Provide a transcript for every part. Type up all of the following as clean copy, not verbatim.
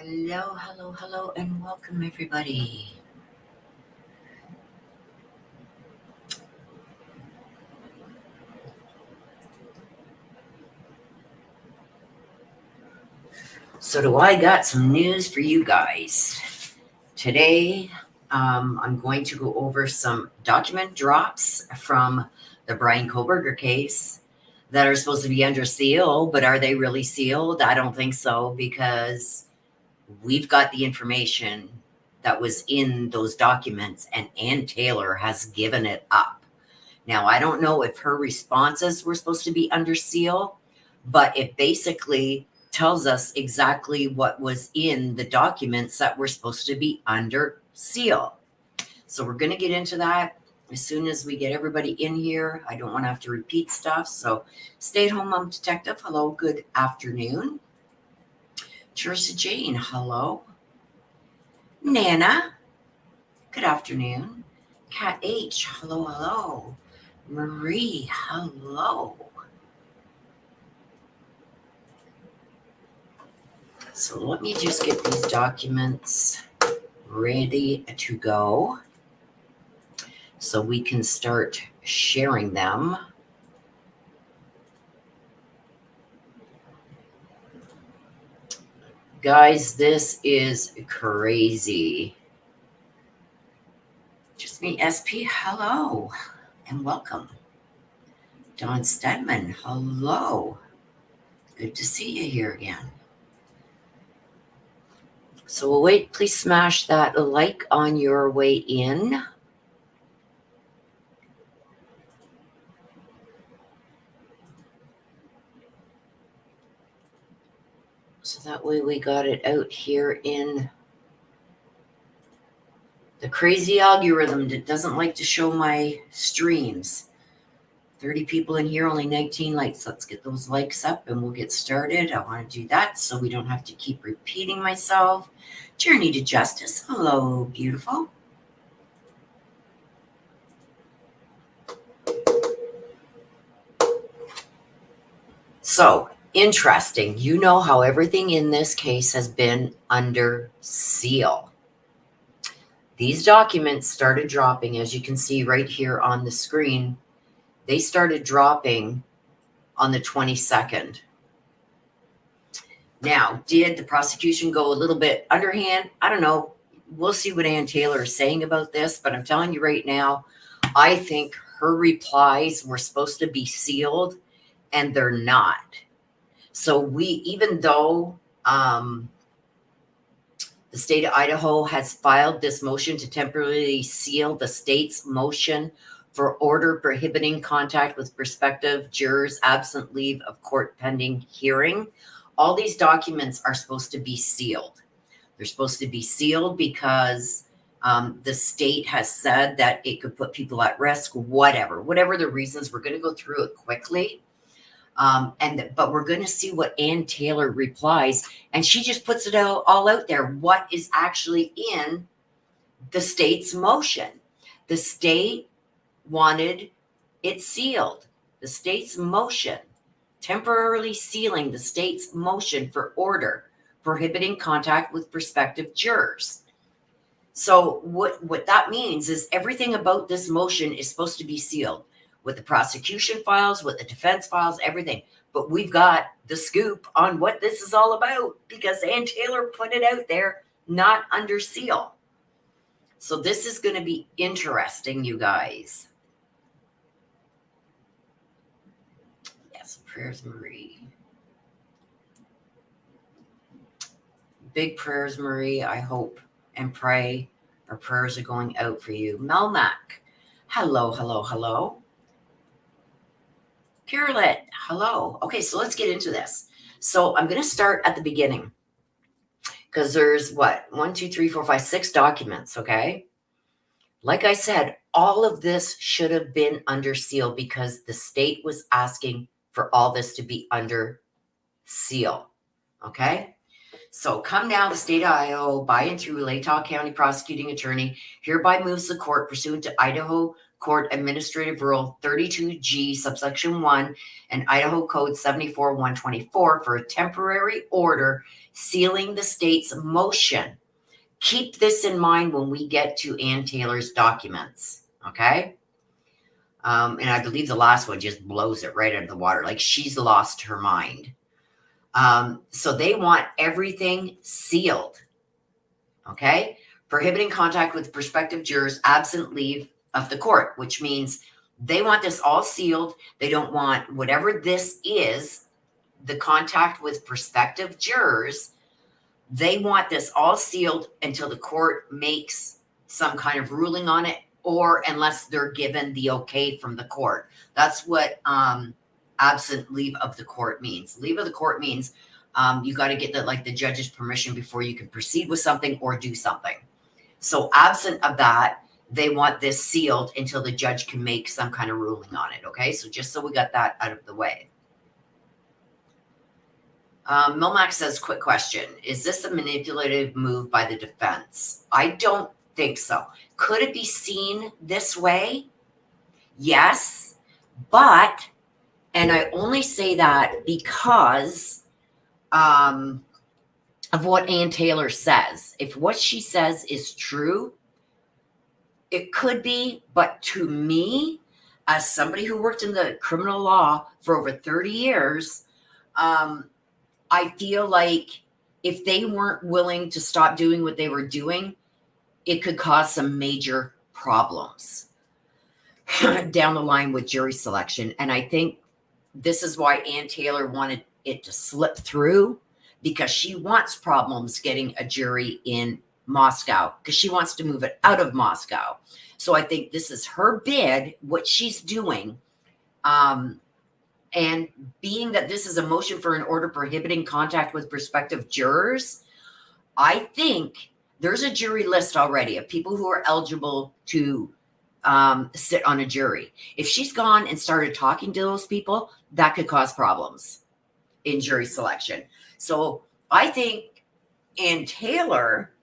Hello, hello, hello, and welcome everybody. So I got some news for you guys. Today, I'm going to go over some document drops from the Bryan Kohberger case that are supposed to be under seal, but are they really sealed? I don't think so, because we've got the information that was in those documents, and Ann Taylor has given it up. Now, I don't know if her responses were supposed to be under seal, but it basically tells us exactly what was in the documents that were supposed to be under seal. So we're going to get into that as soon as we get everybody in here. I don't want to have to repeat stuff. So stay-at-home mom detective, hello, good afternoon. Teresa Jane, hello. Nana, good afternoon. Kat H, hello, hello. Marie, hello. So let me just get these documents ready to go so we can start sharing them. Guys, this is crazy. Just me, SP, hello, and welcome. Don Stedman, hello. Good to see you here again. So we'll wait, please smash that like on your way in. So that way we got it out here in the crazy algorithm that doesn't like to show my streams. 30 people in here, only 19 likes. Let's get those likes up and we'll get started. I want to do that so we don't have to keep repeating myself. Journey to Justice. Hello, beautiful. So, interesting. You know how everything in this case has been under seal. These documents started dropping, as you can see right here on the screen. They started dropping on the 22nd. Now, did the prosecution go a little bit underhand? I don't know. We'll see what Ann Taylor is saying about this, but I'm telling you right now, I think her replies were supposed to be sealed, and they're not. So even though the state of Idaho has filed this motion to temporarily seal the state's motion for order prohibiting contact with prospective jurors absent leave of court pending hearing, all these documents are supposed to be sealed. They're supposed to be sealed because the state has said that it could put people at risk, whatever the reasons. We're going to go through it quickly. But we're going to see what Ann Taylor replies, and she just puts it all out there. What is actually in the state's motion? The state wanted it sealed. The state's motion, temporarily sealing the state's motion for order prohibiting contact with prospective jurors. So what that means is everything about this motion is supposed to be sealed. With the prosecution files, with the defense files, everything. But we've got the scoop on what this is all about because Ann Taylor put it out there, not under seal. So this is going to be interesting, you guys. Yes, prayers, Marie. Big prayers, Marie. I hope and pray our prayers are going out for you. Melmac, hello, hello, hello. Carolette, hello. Okay, so let's get into this. So I'm going to start at the beginning because there's 1, 2, 3, 4, 5, 6 documents. Okay. Like I said, all of this should have been under seal because the state was asking for all this to be under seal. Okay. So come now, the state of Idaho, by and through Latah County prosecuting attorney, hereby moves the court pursuant to Idaho Court Administrative Rule 32G, subsection 1, and Idaho Code 74-124 for a temporary order sealing the state's motion. Keep this in mind when we get to Ann Taylor's documents, okay? And I believe the last one just blows it right out of the water. Like she's lost her mind. So they want everything sealed, okay? Prohibiting contact with prospective jurors absent leave of the court, which means they want this all sealed. They don't want whatever this is, the contact with prospective jurors. They want this all sealed until the court makes some kind of ruling on it, or unless they're given the okay from the court. That's what absent leave of the court means. Leave of the court means you got to get the judge's permission before you can proceed with something or do something. So absent of that, they want this sealed until the judge can make some kind of ruling on it. Okay, so just so we got that out of the way. Milmax says, quick question. Is this a manipulative move by the defense? I don't think so. Could it be seen this way? Yes, but, and I only say that because of what Ann Taylor says. If what she says is true, it could be, but to me, as somebody who worked in the criminal law for over 30 years, I feel like if they weren't willing to stop doing what they were doing, it could cause some major problems down the line with jury selection. And I think this is why Ann Taylor wanted it to slip through, because she wants problems getting a jury in Moscow, because she wants to move it out of Moscow. So I think this is her bid, what she's doing. And being that this is a motion for an order prohibiting contact with prospective jurors, I think there's a jury list already of people who are eligible to sit on a jury. If she's gone and started talking to those people, that could cause problems in jury selection. So I think Ann Taylor,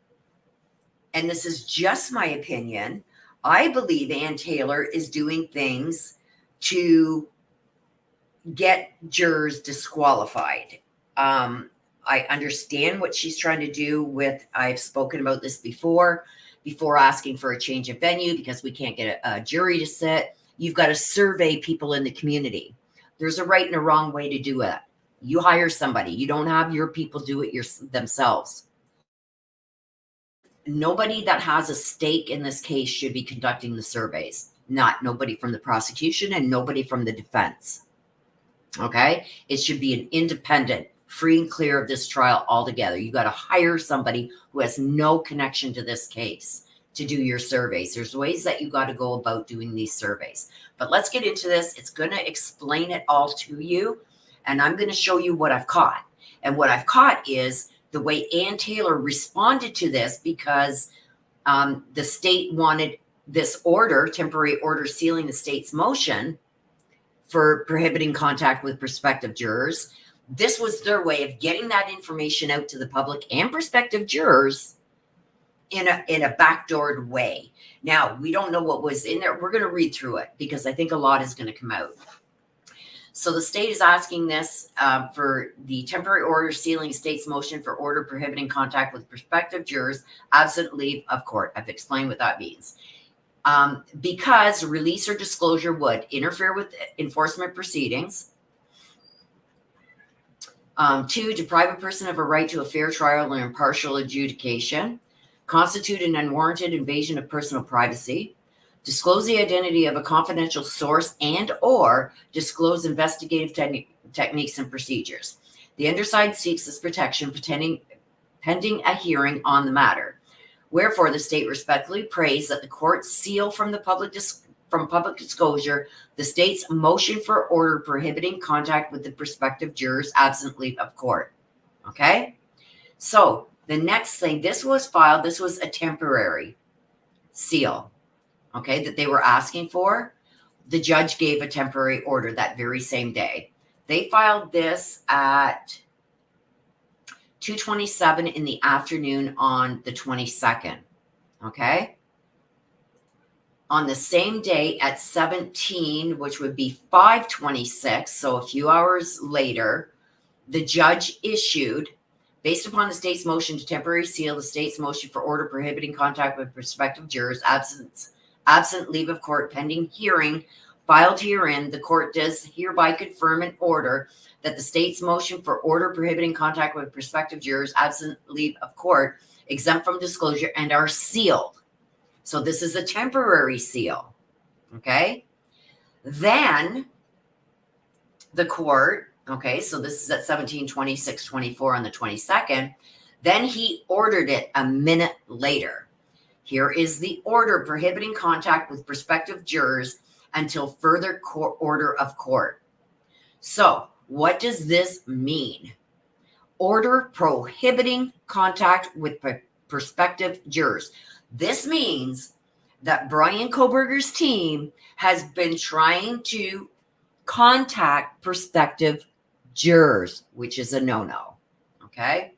and this is just my opinion, I believe Ann Taylor is doing things to get jurors disqualified. I understand what she's trying to do with, I've spoken about this before asking for a change of venue because we can't get a jury to sit. You've got to survey people in the community. There's a right and a wrong way to do it. You hire somebody. You don't have your people do it themselves. Nobody that has a stake in this case should be conducting the surveys. Nobody from the prosecution and nobody from the defense. Okay? It should be an independent, free and clear of this trial altogether. You got to hire somebody who has no connection to this case to do your surveys. There's ways that you got to go about doing these surveys. But let's get into this. It's going to explain it all to you. And I'm going to show you what I've caught. And what I've caught is the way Ann Taylor responded to this, because the state wanted this order, temporary order sealing the state's motion for prohibiting contact with prospective jurors. This was their way of getting that information out to the public and prospective jurors in a backdoored way. Now, we don't know what was in there. We're going to read through it because I think a lot is going to come out. So the state is asking this for the temporary order sealing state's motion for order prohibiting contact with prospective jurors absent leave of court. I've explained what that means. Because release or disclosure would interfere with enforcement proceedings. 2, deprive a person of a right to a fair trial and impartial adjudication. Constitute an unwarranted invasion of personal privacy. Disclose the identity of a confidential source and or disclose investigative techniques and procedures. The undersigned seeks this protection pending a hearing on the matter. Wherefore, the state respectfully prays that the court seal from public disclosure the state's motion for order prohibiting contact with the prospective jurors absent leave of court. Okay? So the next thing, this was filed, this was a temporary seal, okay, that they were asking for. The judge gave a temporary order that very same day. They filed this at 2:27 in the afternoon on the 22nd. Okay. On the same day at 17, which would be 5:26, so a few hours later, the judge issued, based upon the state's motion to temporarily seal the state's motion for order prohibiting contact with prospective jurors, absent leave of court pending hearing filed herein, the court does hereby confirm an order that the state's motion for order prohibiting contact with prospective jurors, absent leave of court, exempt from disclosure, and are sealed. So this is a temporary seal. Okay. Then the court, okay, so this is at 17:26:24 on the 22nd. Then he ordered it a minute later. Here is the order prohibiting contact with prospective jurors until further order of court. So what does this mean? Order prohibiting contact with prospective jurors. This means that Bryan Kohberger's team has been trying to contact prospective jurors, which is a no-no. Okay.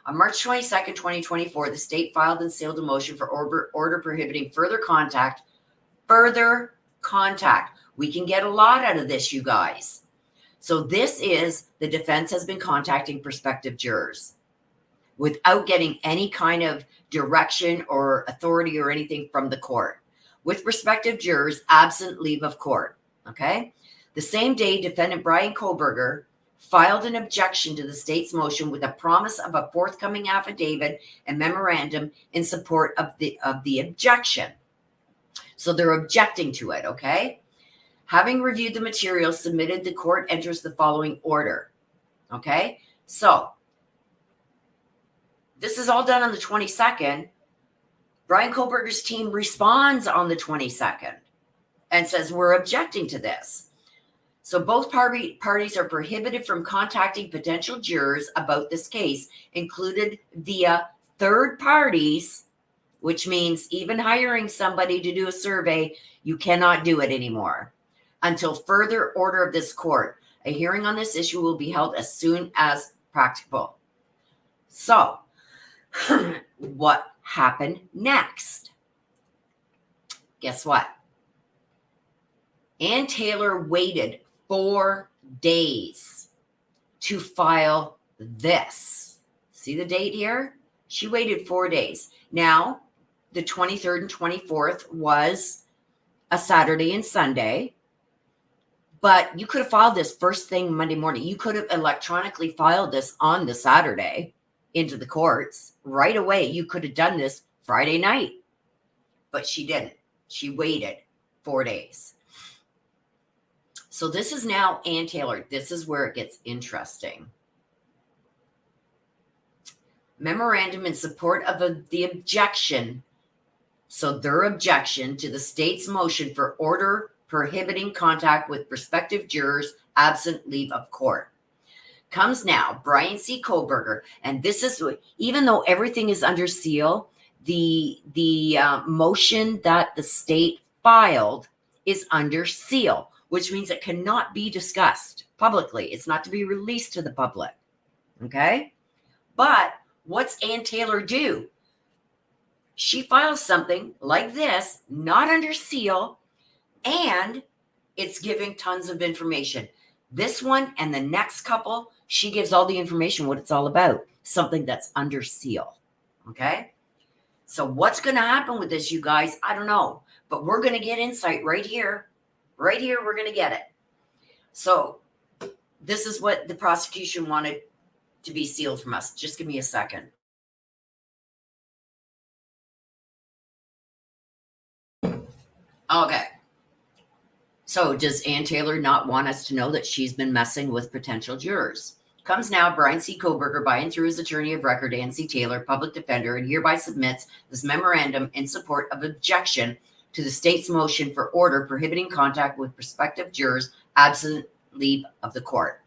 On March 22nd, 2024, the state filed and sealed a motion for order prohibiting further contact. Further contact. We can get a lot out of this, you guys. So this is the defense has been contacting prospective jurors without getting any kind of direction or authority or anything from the court. With prospective jurors, absent leave of court. Okay. The same day, defendant Bryan Kohberger filed an objection to the state's motion with a promise of a forthcoming affidavit and memorandum in support of the objection. So they're objecting to it, okay? Having reviewed the material submitted, the court enters the following order, okay? So this is all done on the 22nd. Bryan Kohberger's team responds on the 22nd and says, we're objecting to this. So both parties are prohibited from contacting potential jurors about this case, included via third parties, which means even hiring somebody to do a survey, you cannot do it anymore until further order of this court. A hearing on this issue will be held as soon as practicable. So what happened next? Guess what? Ann Taylor waited 4 days to file this. See the date here? She waited 4 days. Now, the 23rd and 24th was a Saturday and Sunday, but you could have filed this first thing Monday morning. You could have electronically filed this on the Saturday into the courts right away. You could have done this Friday night, but she didn't. She waited 4 days. So this is now Ann Taylor. This is where it gets interesting. Memorandum in support of the objection. So their objection to the state's motion for order prohibiting contact with prospective jurors absent leave of court. Comes now, Bryan C. Kohberger. And this is, even though everything is under seal, the motion that the state filed is under seal, which means it cannot be discussed publicly. It's not to be released to the public. Okay? But what's Ann Taylor do? She files something like this, not under seal, and it's giving tons of information. This one and the next couple, she gives all the information, what it's all about, something that's under seal. Okay? So what's going to happen with this, you guys? I don't know, but we're going to get insight right here. Right here, we're going to get it. So this is what the prosecution wanted to be sealed from us. Just give me a second. Okay. So does Ann Taylor not want us to know that she's been messing with potential jurors? Comes now, Bryan C. Kohberger, by and through his attorney of record, Ann C. Taylor, public defender, and hereby submits this memorandum in support of objection to the state's motion for order prohibiting contact with prospective jurors absent leave of the court.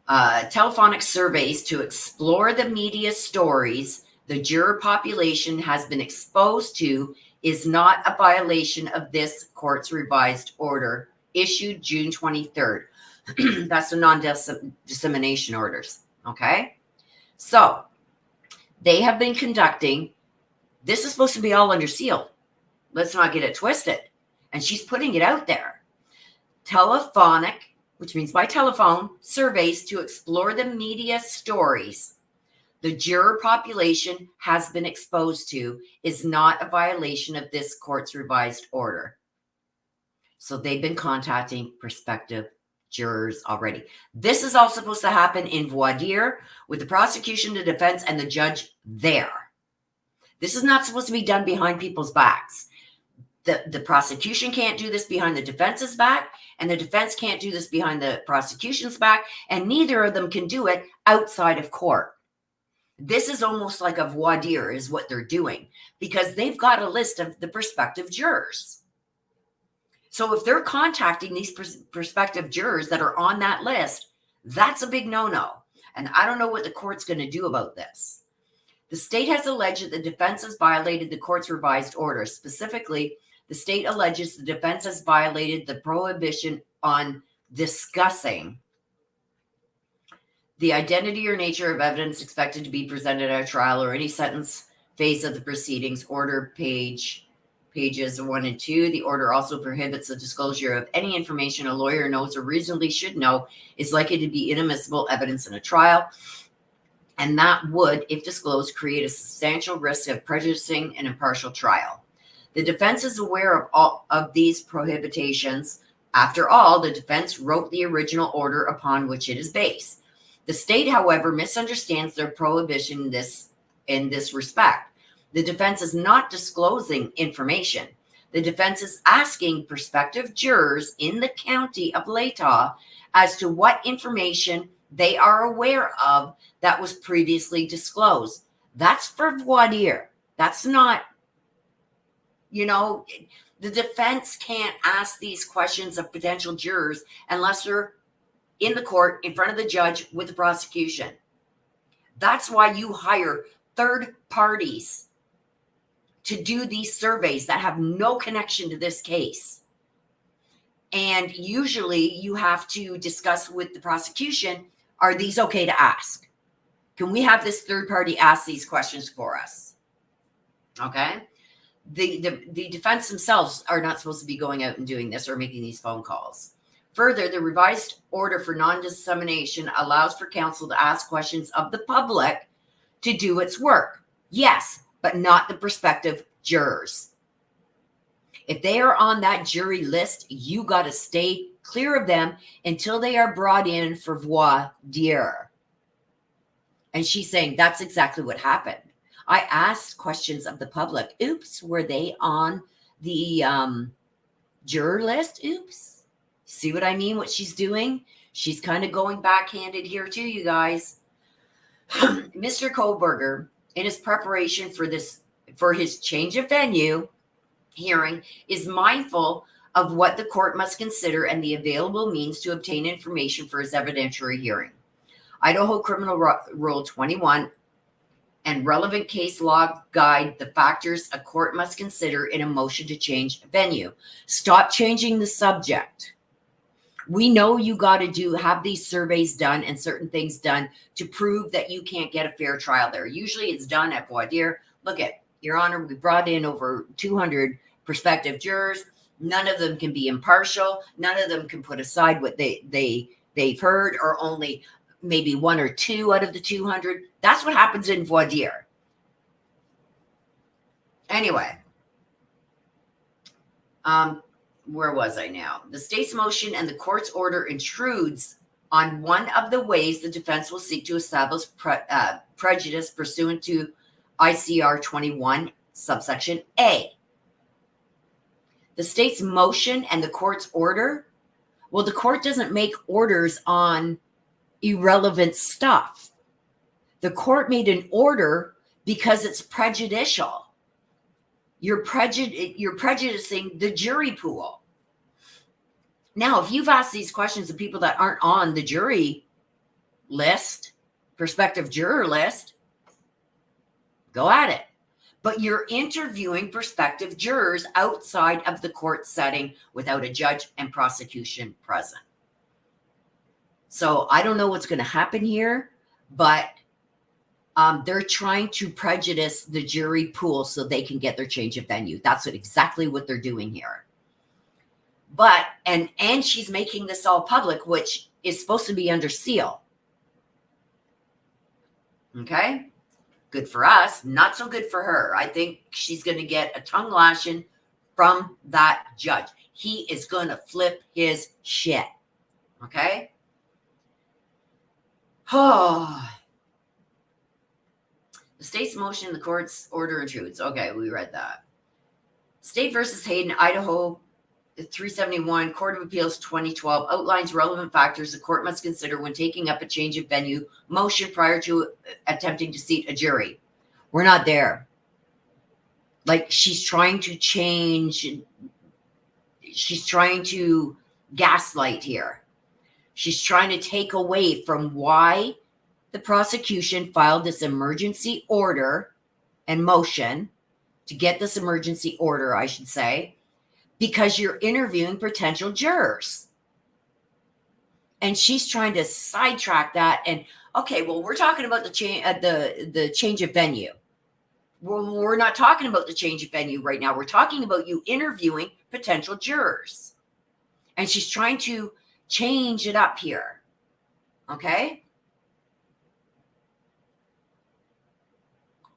Telephonic surveys to explore the media stories the juror population has been exposed to is not a violation of this court's revised order issued June 23rd. That's the non-dissemination orders. Okay. So they have been conducting This is supposed to be all under seal. Let's not get it twisted. And she's putting it out there. Telephonic, which means by telephone, surveys to explore the media stories the juror population has been exposed to is not a violation of this court's revised order. So they've been contacting prospective jurors already. This is all supposed to happen in voir dire with the prosecution, the defense, and the judge there. This is not supposed to be done behind people's backs. The prosecution can't do this behind the defense's back, and the defense can't do this behind the prosecution's back, and neither of them can do it outside of court. This is almost like a voir dire is what they're doing, because they've got a list of the prospective jurors. So if they're contacting these prospective jurors that are on that list, that's a big no-no. And I don't know what the court's going to do about this. The state has alleged that the defense has violated the court's revised order. Specifically, the state alleges the defense has violated the prohibition on discussing the identity or nature of evidence expected to be presented at a trial or any sentence phase of the proceedings. Order pages 1 and 2. The order also prohibits the disclosure of any information a lawyer knows or reasonably should know is likely to be inadmissible evidence in a trial, and that would, if disclosed, create a substantial risk of prejudicing an impartial trial. The defense is aware of all of these prohibitions. After all, the defense wrote the original order upon which it is based. The state, however, misunderstands their prohibition in this respect. The defense is not disclosing information. The defense is asking prospective jurors in the county of Latah as to what information they are aware of that was previously disclosed. That's for voir dire. That's not, the defense can't ask these questions of potential jurors unless they're in the court, in front of the judge, with the prosecution. That's why you hire third parties to do these surveys that have no connection to this case. And usually you have to discuss with the prosecution, are these okay to ask? Can we have this third party ask these questions for us? Okay. The defense themselves are not supposed to be going out and doing this or making these phone calls. Further, the revised order for non-dissemination allows for counsel to ask questions of the public to do its work. Yes, but not the prospective jurors. If they are on that jury list, you got to stay clear of them until they are brought in for voir dire. And she's saying that's exactly what happened. I asked questions of the public. Oops, were they on the juror list? Oops. See what I mean? What she's doing? She's kind of going backhanded here too, you guys. Mr. Kohberger, in his preparation for his change of venue hearing, is mindful of what the court must consider and the available means to obtain information for his evidentiary hearing. Idaho Criminal Rule 21 and relevant case law guide the factors a court must consider in a motion to change venue. Stop changing the subject. We know you got to have these surveys done and certain things done to prove that you can't get a fair trial there. Usually it's done at voir dire. Look at, Your Honor, we brought in over 200 prospective jurors. None of them can be impartial. None of them can put aside what they've heard, or only maybe one or two out of the 200. That's what happens in voir dire. Anyway, where was I now? The state's motion and the court's order intrudes on one of the ways the defense will seek to establish prejudice pursuant to ICR 21, subsection A. The state's motion and the court's order, well, the court doesn't make orders on irrelevant stuff. The court made an order because it's prejudicial. You're prejudicing the jury pool. Now, if you've asked these questions of people that aren't on the jury list, prospective juror list, go at it. But you're interviewing prospective jurors outside of the court setting without a judge and prosecution present. So I don't know what's going to happen here, but They're trying to prejudice the jury pool so they can get their change of venue. That's exactly what they're doing here. But, and she's making this all public, which is supposed to be under seal. Okay? Good for us, not so good for her. I think she's going to get a tongue lashing from that judge. He is going to flip his shit. Okay? Oh. The state's motion, the court's order intrudes. Okay, we read that. State versus Hayden, Idaho 371, Court of Appeals 2012 outlines relevant factors the court must consider when taking up a change of venue motion prior to attempting to seat a jury. We're not there. Like, she's trying to change. She's trying to gaslight here. She's trying to take away from why the prosecution filed this emergency order and motion to get this emergency order, I should say, because you're interviewing potential jurors. And she's trying to sidetrack that. And okay, well, we're talking about the change of venue. We're not talking about the change of venue right now. We're talking about you interviewing potential jurors. And she's trying to change it up here. Okay?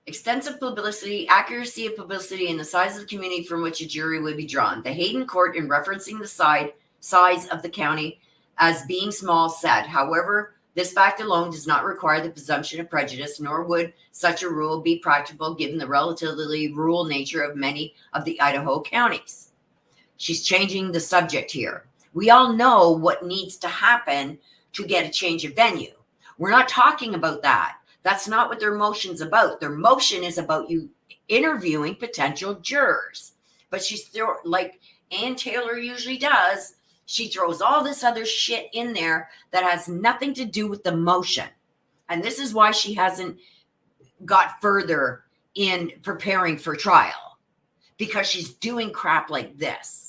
Extensive publicity, accuracy of publicity, and the size of the community from which a jury would be drawn. The Hayden court, in referencing the size of the county as being small, said, however, this fact alone does not require the presumption of prejudice, nor would such a rule be practicable given the relatively rural nature of many of the Idaho counties. She's changing the subject here. We all know what needs to happen to get a change of venue. We're not talking about that. That's not what their motion's about. Their motion is about you interviewing potential jurors. But she's like Ann Taylor usually does, she throws all this other shit in there that has nothing to do with the motion. And this is why she hasn't got further in preparing for trial, because she's doing crap like this.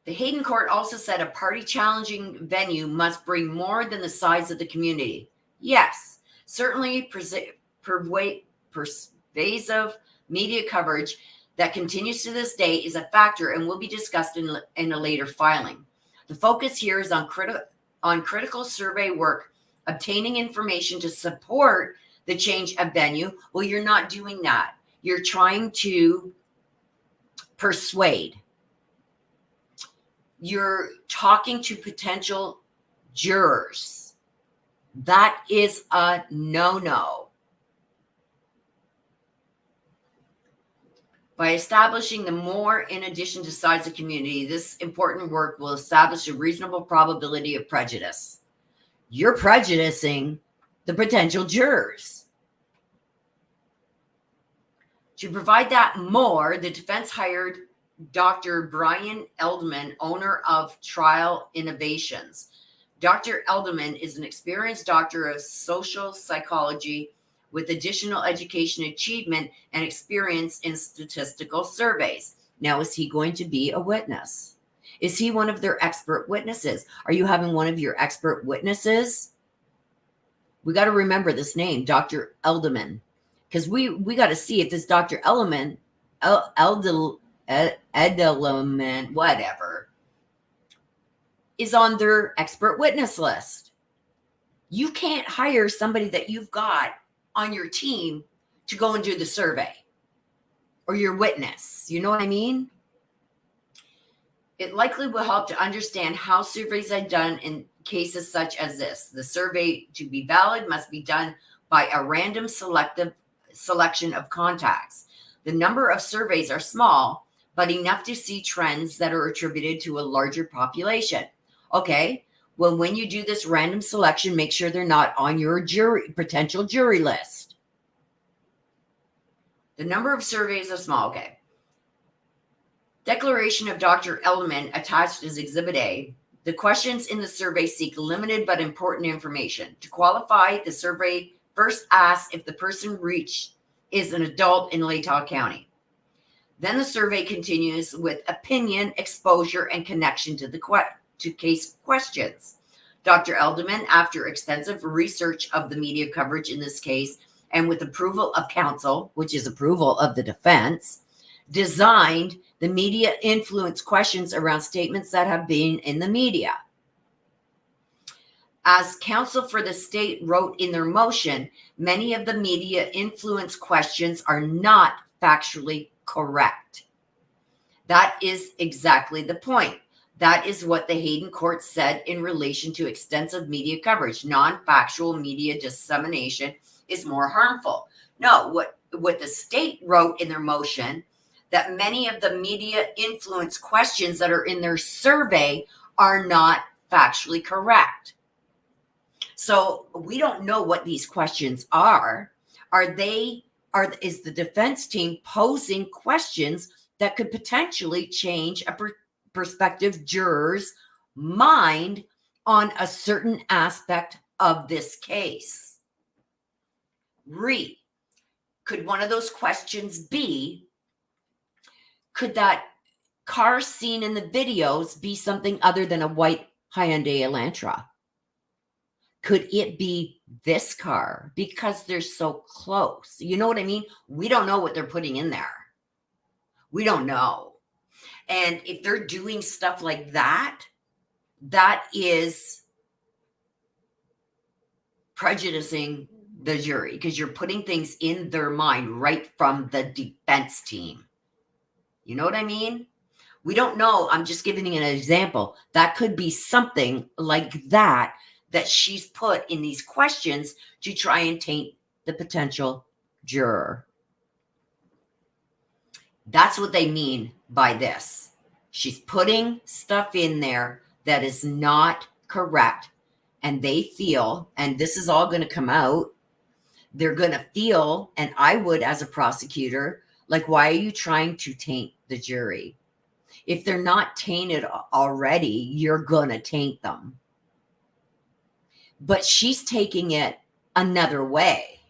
The Hayden court also said a party challenging venue must bring more than the size of the community. Yes, certainly pervasive media coverage that continues to this day is a factor and will be discussed in a later filing. The focus here is on critical survey work, obtaining information to support the change of venue. Well, you're not doing that. You're trying to persuade. You're talking to potential jurors. That is a no-no. By establishing the more in addition to size of community, this important work will establish a reasonable probability of prejudice. You're prejudicing the potential jurors. To provide that more, the defense hired Dr. Bryan Kohberger, owner of Trial Innovations. Dr. Kohberger is an experienced doctor of social psychology with additional education achievement and experience in statistical surveys. Now, is he going to be a witness? Is he one of their expert witnesses? Are you having one of your expert witnesses? We got to remember this name, Dr. Kohberger, because we got to see if this Dr. Edelman, whatever, is on their expert witness list. You can't hire somebody that you've got on your team to go and do the survey or your witness. You know what I mean? It likely will help to understand how surveys are done in cases such as this. The survey, to be valid, must be done by a random selection of contacts. The number of surveys are small, but enough to see trends that are attributed to a larger population. Okay, well, when you do this random selection, make sure they're not on your potential jury list. The number of surveys are small. Okay. Declaration of Dr. Kohberger attached as Exhibit A. The questions in the survey seek limited but important information. To qualify, the survey first asks if the person reached is an adult in Latah County. Then the survey continues with opinion, exposure, and connection to the case questions. Dr. Elderman, after extensive research of the media coverage in this case and with approval of counsel, which is approval of the defense, designed the media influence questions around statements that have been in the media. As counsel for the state wrote in their motion, many of the media influence questions are not factually correct. That is exactly the point. That is what the Hayden court said in relation to extensive media coverage. Non-factual media dissemination is more harmful. No, what the state wrote in their motion, that many of the media influence questions that are in their survey are not factually correct. So we don't know what these questions are. Is the defense team posing questions that could potentially change a prospective juror's mind on a certain aspect of this case? Could one of those questions be, could that car seen in the videos be something other than a white Hyundai Elantra? Could it be this car because they're so close? You know what I mean? We don't know what they're putting in there. We don't know. And if they're doing stuff like that, that is prejudicing the jury because you're putting things in their mind right from the defense team. You know what I mean? We don't know. I'm just giving you an example. That could be something like that she's put in these questions to try and taint the potential juror. That's what they mean by this. She's putting stuff in there that is not correct. And they feel, and this is all going to come out, they're going to feel, and I would as a prosecutor, like, why are you trying to taint the jury? If they're not tainted already, you're going to taint them. But she's taking it another way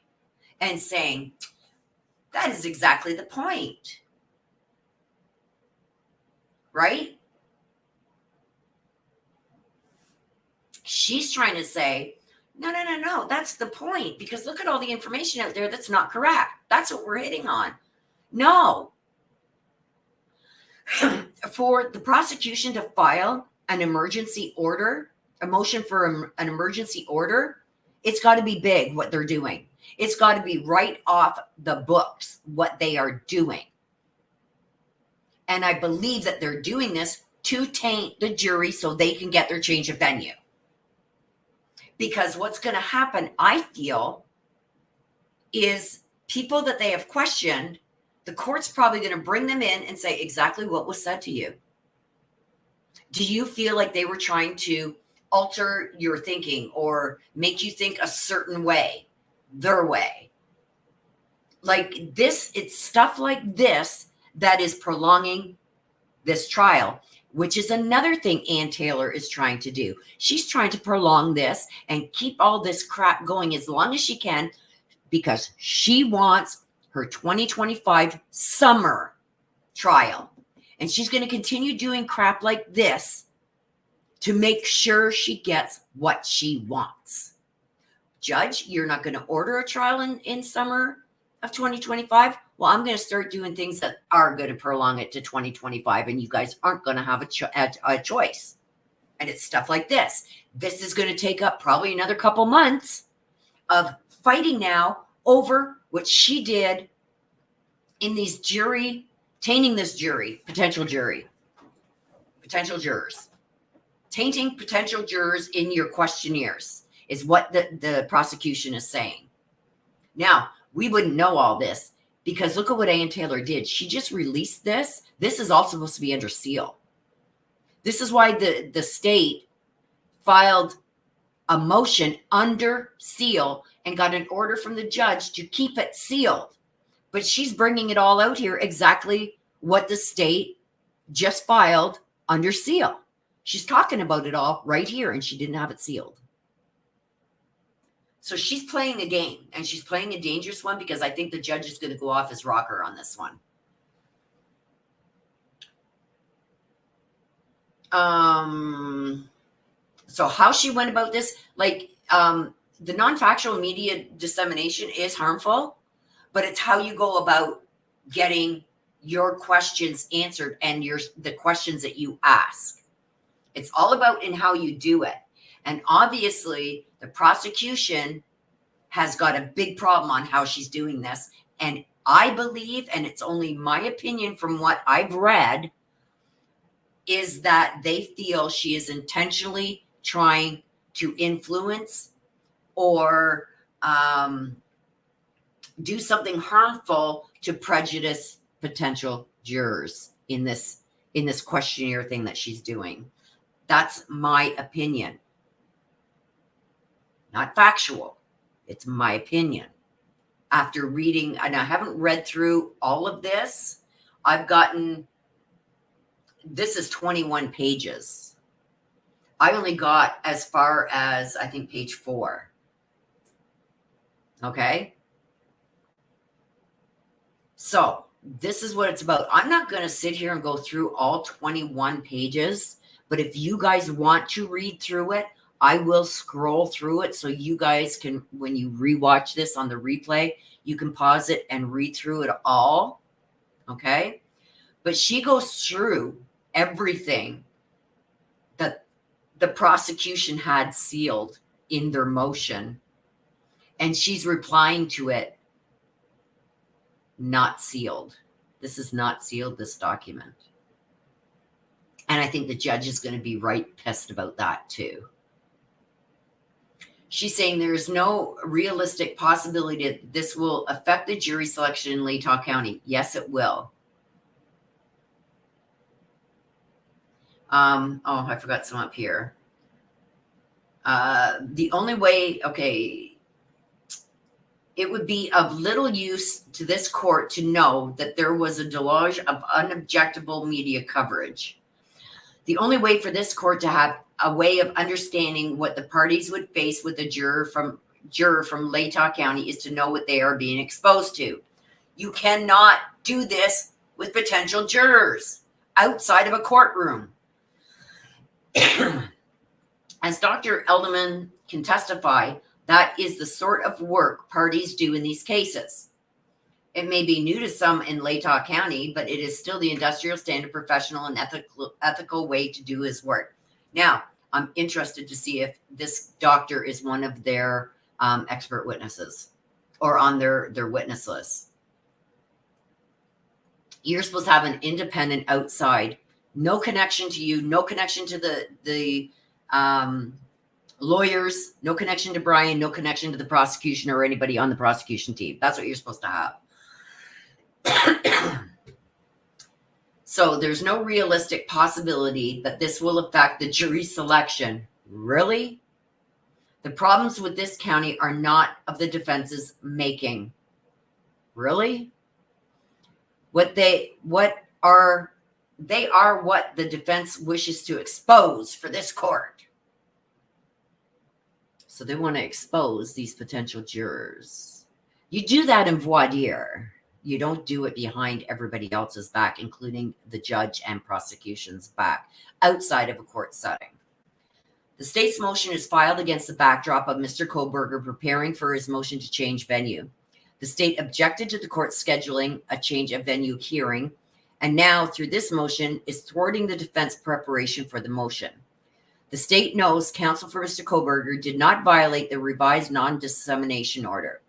and saying, that is exactly the point. Right? She's trying to say, no, that's the point, because look at all the information out there that's not correct. That's what we're hitting on. No. For the prosecution to file an emergency order, a motion for an emergency order, it's got to be big what they're doing. It's got to be right off the books what they are doing. And I believe that they're doing this to taint the jury so they can get their change of venue. Because what's going to happen, I feel, is people that they have questioned, the court's probably going to bring them in and say exactly what was said to you. Do you feel like they were trying to alter your thinking or make you think a certain way, their way? Like this, it's stuff like this that is prolonging this trial, which is another thing Ann Taylor is trying to do. She's trying to prolong this and keep all this crap going as long as she can because she wants her 2025 summer trial. And she's going to continue doing crap like this to make sure she gets what she wants. Judge, you're not going to order a trial in summer of 2025? Well, I'm going to start doing things that are going to prolong it to 2025, and you guys aren't going to have a choice. And it's stuff like this. This is going to take up probably another couple months of fighting now over what she did in these tainting this jury, potential jurors, tainting potential jurors in your questionnaires is what the prosecution is saying. Now, we wouldn't know all this because look at what Ann Taylor did. She just released this. This is all supposed to be under seal. This is why the state filed a motion under seal and got an order from the judge to keep it sealed. But she's bringing it all out here exactly what the state just filed under seal. She's talking about it all right here, and she didn't have it sealed. So she's playing a game, and she's playing a dangerous one because I think the judge is going to go off his rocker on this one. So how she went about this, like, the non-factual media dissemination is harmful, but it's how you go about getting your questions answered and the questions that you ask. It's all about in how you do it. And obviously, the prosecution has got a big problem on how she's doing this. And I believe, and it's only my opinion from what I've read, is that they feel she is intentionally trying to influence or do something harmful to prejudice potential jurors in this questionnaire thing that she's doing. That's my opinion. Not factual. It's my opinion. After reading, and I haven't read through all of this, this is 21 pages. I only got as far as, I think, page 4. Okay? So, this is what it's about. I'm not going to sit here and go through all 21 pages, but if you guys want to read through it, I will scroll through it so you guys can, when you rewatch this on the replay, you can pause it and read through it all. Okay? But she goes through everything that the prosecution had sealed in their motion, and she's replying to it, not sealed. This is not sealed, this document. And I think the judge is going to be right pissed about that too. She's saying there is no realistic possibility that this will affect the jury selection in Latah County. Yes, it will. I forgot some up here. The only way, okay, it would be of little use to this court to know that there was a deluge of unobjectable media coverage. The only way for this court to have a way of understanding what the parties would face with a juror from Latah County is to know what they are being exposed to. You cannot do this with potential jurors outside of a courtroom. As Dr. Elderman can testify, that is the sort of work parties do in these cases. It may be new to some in Latah County, but it is still the industrial standard, professional, and ethical way to do his work. Now, I'm interested to see if this doctor is one of their expert witnesses or on their witness list. You're supposed to have an independent outside, no connection to you, no connection to the lawyers, no connection to Bryan, no connection to the prosecution or anybody on the prosecution team. That's what you're supposed to have. So there's no realistic possibility that this will affect the jury selection. Really? The problems with this county are not of the defense's making. Really? They are what the defense wishes to expose for this court. So they want to expose these potential jurors. You do that in voir dire. You don't do it behind everybody else's back, including the judge and prosecution's back, outside of a court setting. The state's motion is filed against the backdrop of Mr. Kohberger preparing for his motion to change venue. The state objected to the court scheduling a change of venue hearing, and now, through this motion, is thwarting the defense preparation for the motion. The state knows counsel for Mr. Kohberger did not violate the revised non-dissemination order.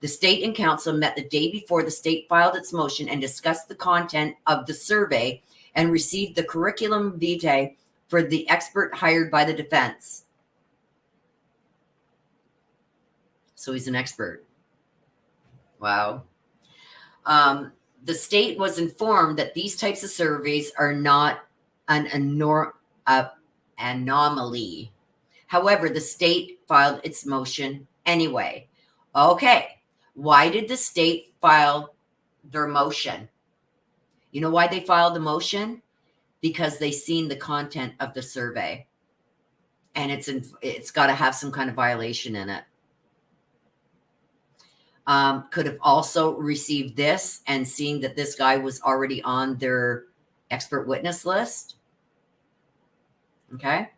The state and counsel met the day before the state filed its motion and discussed the content of the survey and received the curriculum vitae for the expert hired by the defense. So he's an expert. Wow. The state was informed that these types of surveys are not an anomaly. However, the state filed its motion anyway. Okay. Why did the state file their motion? You know why they filed the motion? Because they seen the content of the survey, and it's got to have some kind of violation in it. Could have also received this and seeing that this guy was already on their expert witness list. Okay.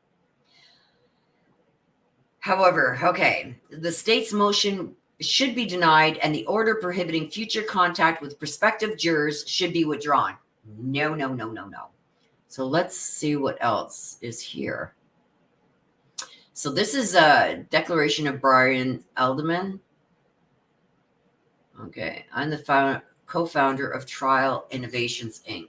However, okay, the state's motion should be denied and the order prohibiting future contact with prospective jurors should be withdrawn. No, no, no, no, no. So let's see what else is here. So this is a declaration of Bryan Edelman. Okay, I'm the co-founder of Trial Innovations, Inc.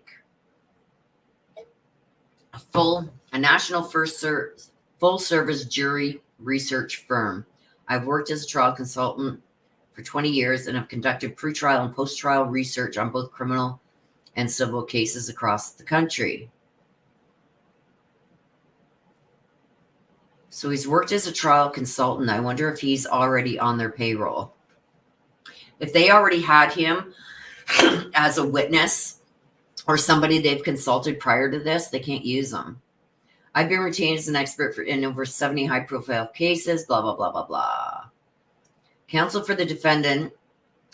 A national full-service jury research firm. I've worked as a trial consultant for 20 years and have conducted pretrial and post-trial research on both criminal and civil cases across the country. So he's worked as a trial consultant. I wonder if he's already on their payroll. If they already had him as a witness or somebody they've consulted prior to this, they can't use him. I've been retained as an expert in over 70 high-profile cases, blah, blah, blah, blah, blah. Counsel for the defendant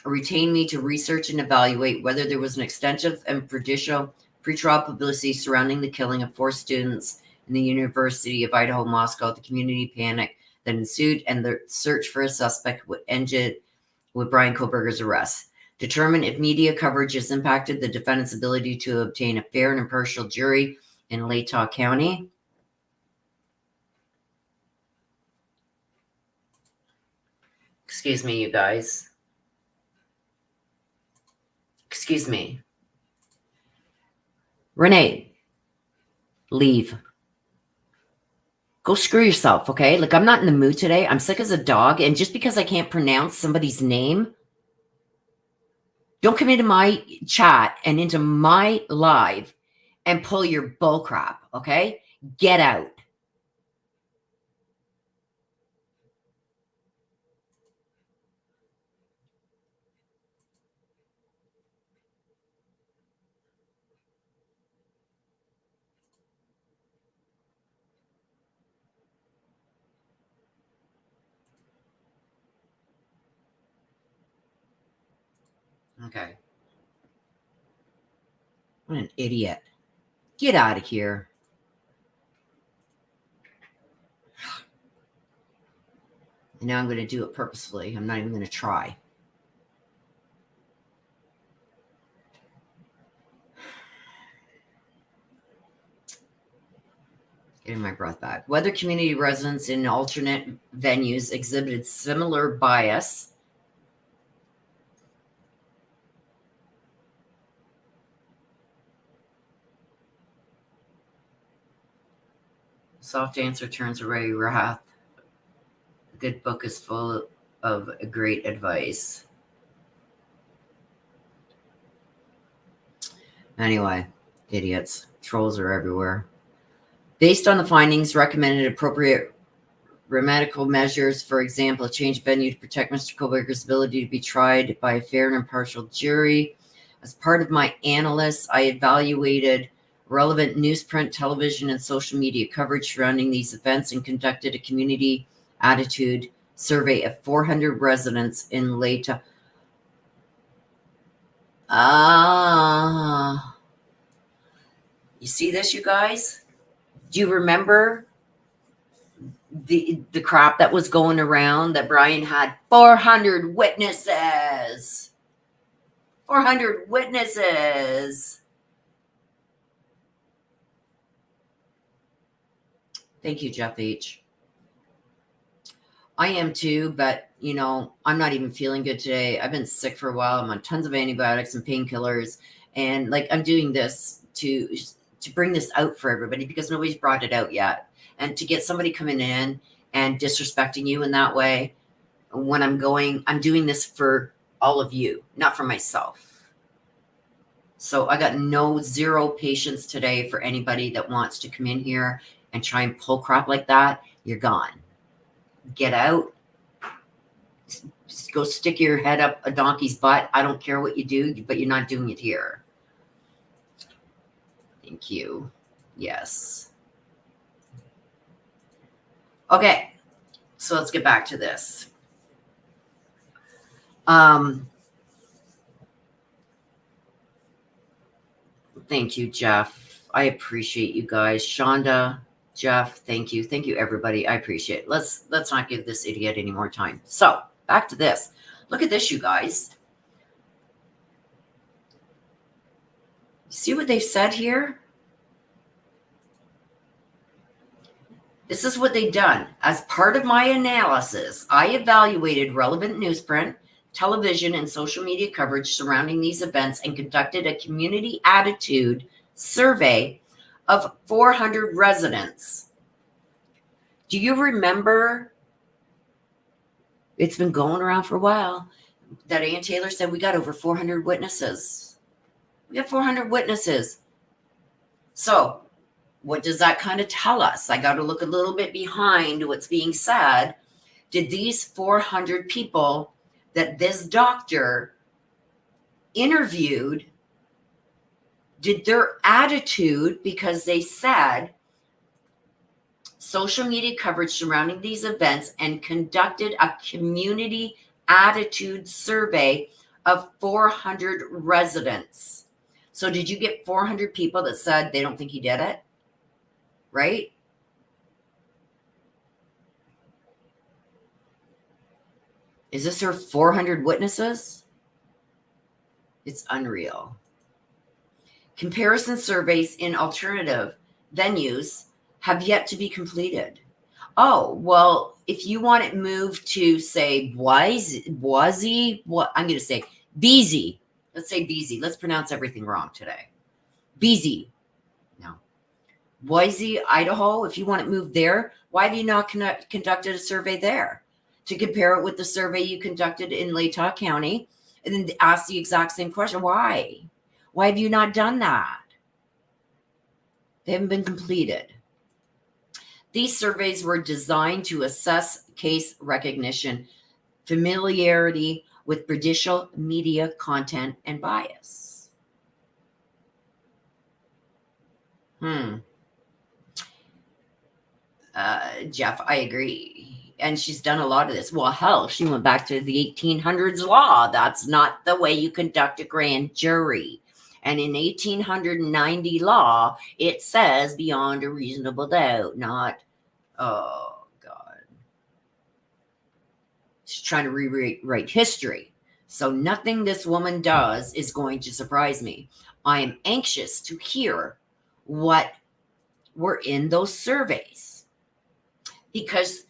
retained me to research and evaluate whether there was an extensive and prejudicial pretrial publicity surrounding the killing of 4 students in the University of Idaho, Moscow, the community panic that ensued, and the search for a suspect ended with Bryan Kohberger's arrest. Determine if media coverage has impacted the defendant's ability to obtain a fair and impartial jury in Latah County. Excuse me, you guys. Excuse me. Renee, leave. Go screw yourself, okay? Like, I'm not in the mood today. I'm sick as a dog. And just because I can't pronounce somebody's name, don't come into my chat and into my live and pull your bull crap, okay? Get out. Okay. What an idiot. Get out of here. And now I'm going to do it purposefully. I'm not even going to try. Getting my breath back. Whether community residents in alternate venues exhibited similar bias. Soft answer turns away wrath. A good book is full of great advice. Anyway, idiots. Trolls are everywhere. Based on the findings, recommended appropriate remedial measures, for example, a change of venue to protect Mr. Kohberger's ability to be tried by a fair and impartial jury. As part of my analysis, I evaluated relevant newsprint, television, and social media coverage surrounding these events and conducted a community attitude survey of 400 residents in Latah. You see this, you guys? Do you remember the crap that was going around that Bryan had 400 witnesses? 400 witnesses. Thank you, Jeff H. I am too, but you know, I'm not even feeling good today. I've been sick for a while. I'm on tons of antibiotics and painkillers, and like I'm doing this to bring this out for everybody because nobody's brought it out yet. And to get somebody coming in and disrespecting you in that way, when I'm doing this for all of you, not for myself. So I got zero patience today for anybody that wants to come in here and try and pull crap like that. You're gone. Get out. Go stick your head up a donkey's butt. I don't care what you do, but you're not doing it here. Thank you. Yes. Okay. So let's get back to this. Thank you, Jeff. I appreciate you guys. Shonda, Jeff, thank you. Thank you, everybody. I appreciate it. Let's not give this idiot any more time. So back to this. Look at this, you guys. See what they said here? This is what they've done. As part of my analysis, I evaluated relevant newsprint, television, and social media coverage surrounding these events and conducted a community attitude survey of 400 residents. Do you remember? It's been going around for a while that Ann Taylor said we got over 400 witnesses. We got 400 witnesses. So what does that kind of tell us? I got to look a little bit behind what's being said. Did these 400 people that this doctor interviewed, did their attitude, because they said social media coverage surrounding these events and conducted a community attitude survey of 400 residents. So did you get 400 people that said they don't think he did it? Right? Is this her 400 witnesses? It's unreal. Comparison surveys in alternative venues have yet to be completed. Oh, well, if you want it moved to, say, Boise, what I'm going to say, Beezy. Let's say Beezy. Let's pronounce everything wrong today. Beezy. No. Boise, Idaho, if you want it moved there, why have you not conducted a survey there to compare it with the survey you conducted in Latah County and then ask the exact same question? Why? Why have you not done that? They haven't been completed. These surveys were designed to assess case recognition, familiarity with prejudicial media content, and bias. Jeff, I agree. And she's done a lot of this. Well, hell, she went back to the 1800s law. That's not the way you conduct a grand jury. And in 1890 law, it says beyond a reasonable doubt, not, oh, God. She's trying to rewrite history. So nothing this woman does is going to surprise me. I am anxious to hear what were in those surveys. Because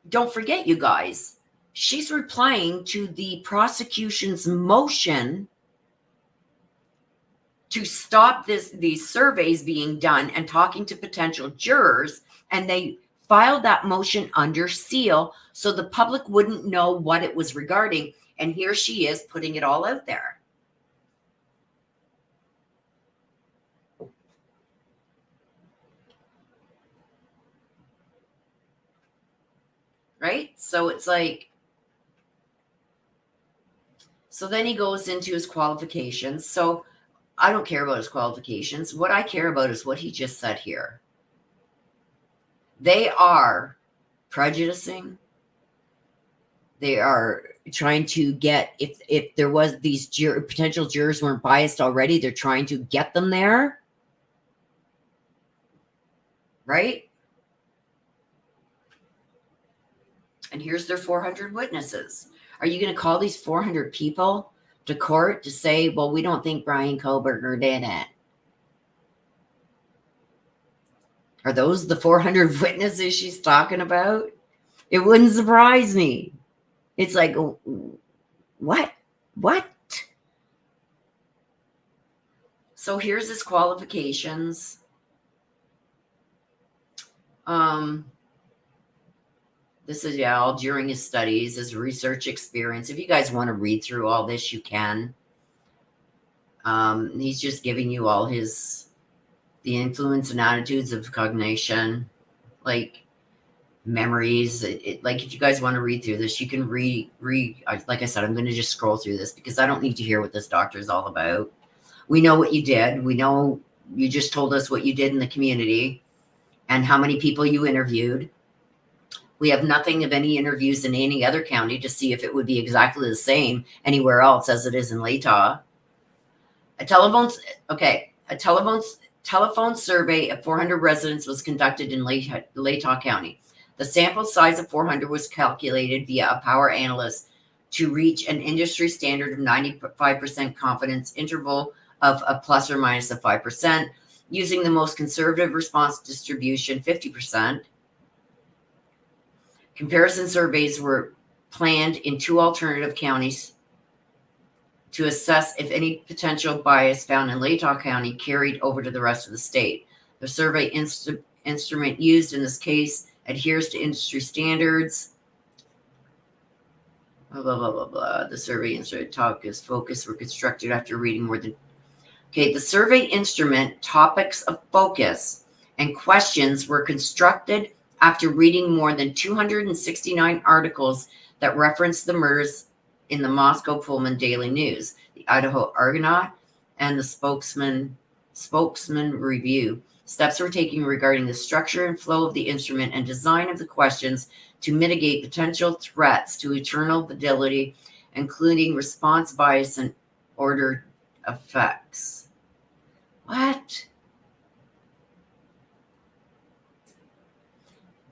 don't forget, you guys, she's replying to the prosecution's motion to stop these surveys being done and talking to potential jurors, and they filed that motion under seal so the public wouldn't know what it was regarding. And here she is putting it all out there. Right? So it's like, so then he goes into his qualifications. So I don't care about his qualifications. What I care about is what he just said here. They are prejudicing. They are trying to get, if there was these potential jurors weren't biased already, they're trying to get them there. Right? And here's their 400 witnesses. Are you going to call these 400 people to court to say, well, we don't think Bryan Kohberger did it? Are those the 400 witnesses she's talking about? It wouldn't surprise me. It's like, what? What? So here's his qualifications. This is, all during his studies, his research experience. If you guys want to read through all this, you can. He's just giving you all the influence and attitudes of cognition, like memories. Like, if you guys want to read through this, you can read. Like I said, I'm going to just scroll through this because I don't need to hear what this doctor is all about. We know what you did. We know you just told us what you did in the community and how many people you interviewed. We have nothing of any interviews in any other county to see if it would be exactly the same anywhere else as it is in Latah. A telephone telephone survey of 400 residents was conducted in Latah County. The sample size of 400 was calculated via a power analyst to reach an industry standard of 95% confidence interval of a plus or minus of 5%, using the most conservative response distribution, 50%. Comparison surveys were planned in 2 alternative counties to assess if any potential bias found in Latah County carried over to the rest of the state. The survey instrument used in this case adheres to industry standards. Blah, blah, blah, blah, blah. The survey instrument topics focus were constructed after reading more than... Okay, the survey instrument topics of focus and questions were constructed after reading more than 269 articles that referenced the murders in the Moscow Pullman Daily News, the Idaho Argonaut, and the Spokesman Review. Steps were taken regarding the structure and flow of the instrument and design of the questions to mitigate potential threats to eternal validity, including response bias and order effects. What?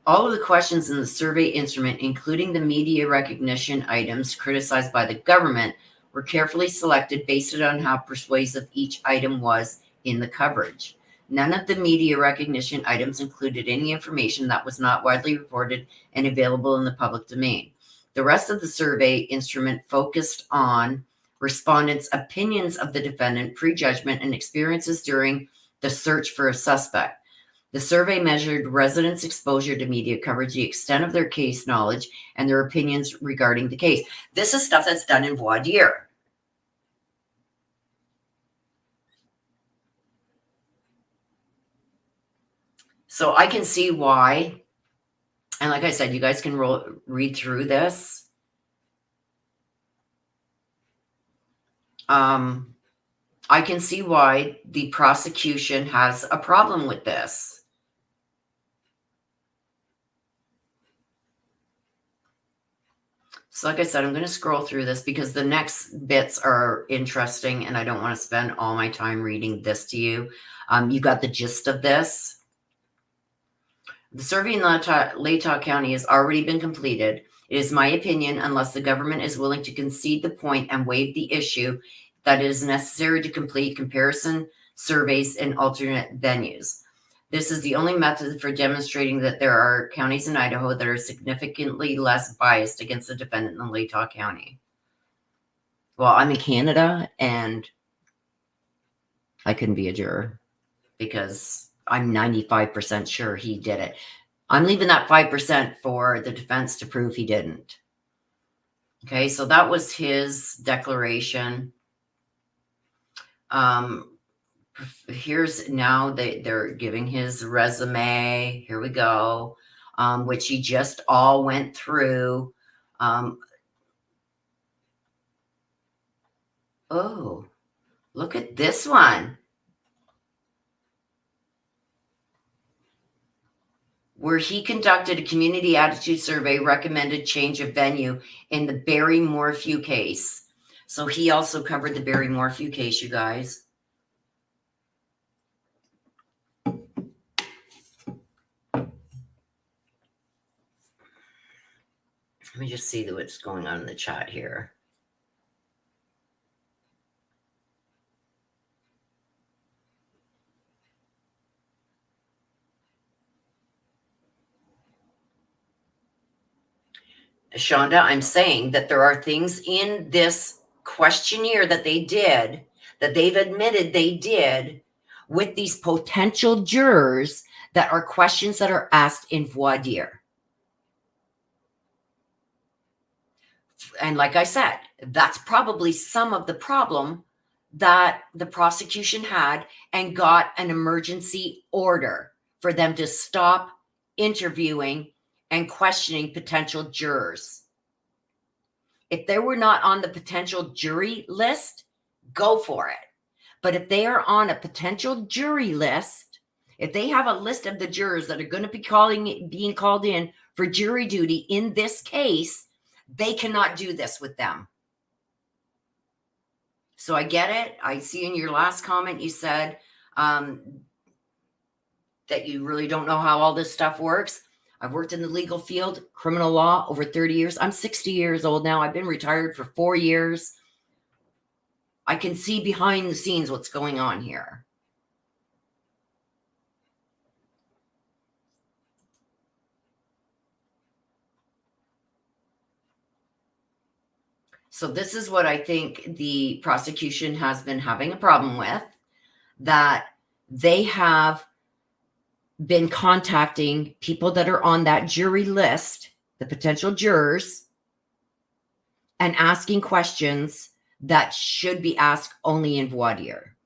All of the questions in the survey instrument, including the media recognition items criticized by the government, were carefully selected based on how persuasive each item was in the coverage. None of the media recognition items included any information that was not widely reported and available in the public domain. The rest of the survey instrument focused on respondents' opinions of the defendant, prejudgment, and experiences during the search for a suspect. The survey measured residents' exposure to media coverage, the extent of their case knowledge, and their opinions regarding the case. This is stuff that's done in voir dire. So I can see why, and like I said, you guys can read through this. I can see why the prosecution has a problem with this. So like I said, I'm going to scroll through this because the next bits are interesting and I don't want to spend all my time reading this to you. You got the gist of this. The survey in Latah County has already been completed. It is my opinion, unless the government is willing to concede the point and waive the issue, that it is necessary to complete comparison surveys in alternate venues. This is the only method for demonstrating that there are counties in Idaho that are significantly less biased against the defendant than Latah County. Well, I'm in Canada and I couldn't be a juror because I'm 95% sure he did it. I'm leaving that 5% for the defense to prove he didn't. Okay, so that was his declaration. Here's now they're giving his resume. Here we go, which he just all went through. Oh, look at this one. Where he conducted a community attitude survey, recommended change of venue in the Barry Morphew case. So he also covered the Barry Morphew case, you guys. Let me just see what's going on in the chat here. Shonda, I'm saying that there are things in this questionnaire that they did, that they've admitted they did with these potential jurors that are questions that are asked in voir dire. And like I said, that's probably some of the problem that the prosecution had and got an emergency order for them to stop interviewing and questioning potential jurors. If they were not on the potential jury list, go for it. But if they are on a potential jury list, if they have a list of the jurors that are going to be being called in for jury duty in this case, they cannot do this with them. So I get it. I see in your last comment you said that you really don't know how all this stuff works. I've worked in the legal field, criminal law, over 30 years. I'm 60 years old now. I've been retired for 4 years. I can see behind the scenes what's going on here. So this is what I think the prosecution has been having a problem with, that they have been contacting people that are on that jury list, the potential jurors, and asking questions that should be asked only in voir dire.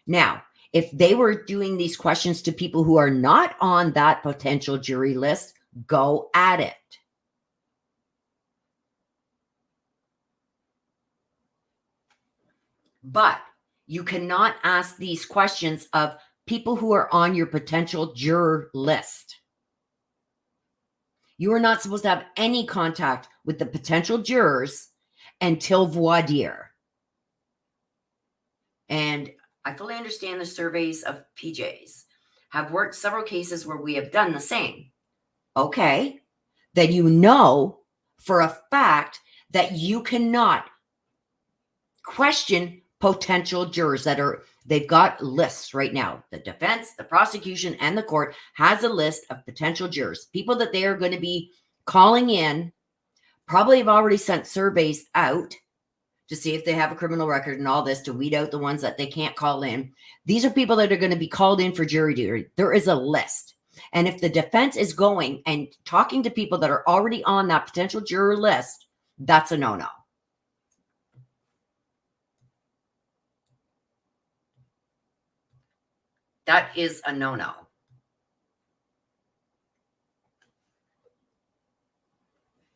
Now, if they were doing these questions to people who are not on that potential jury list, go at it. But you cannot ask these questions of people who are on your potential juror list. You are not supposed to have any contact with the potential jurors until voir dire. And I fully understand the surveys of PJs have worked several cases where we have done the same. Okay, then you know for a fact that you cannot question potential jurors they've got lists right now. The defense, the prosecution, and the court has a list of potential jurors, people that they are going to be calling in, probably have already sent surveys out to see if they have a criminal record and all this, to weed out the ones that they can't call in. These are people that are going to be called in for jury duty. There is a list. And if the defense is going and talking to people that are already on that potential juror list, that's a no-no. That is a no-no.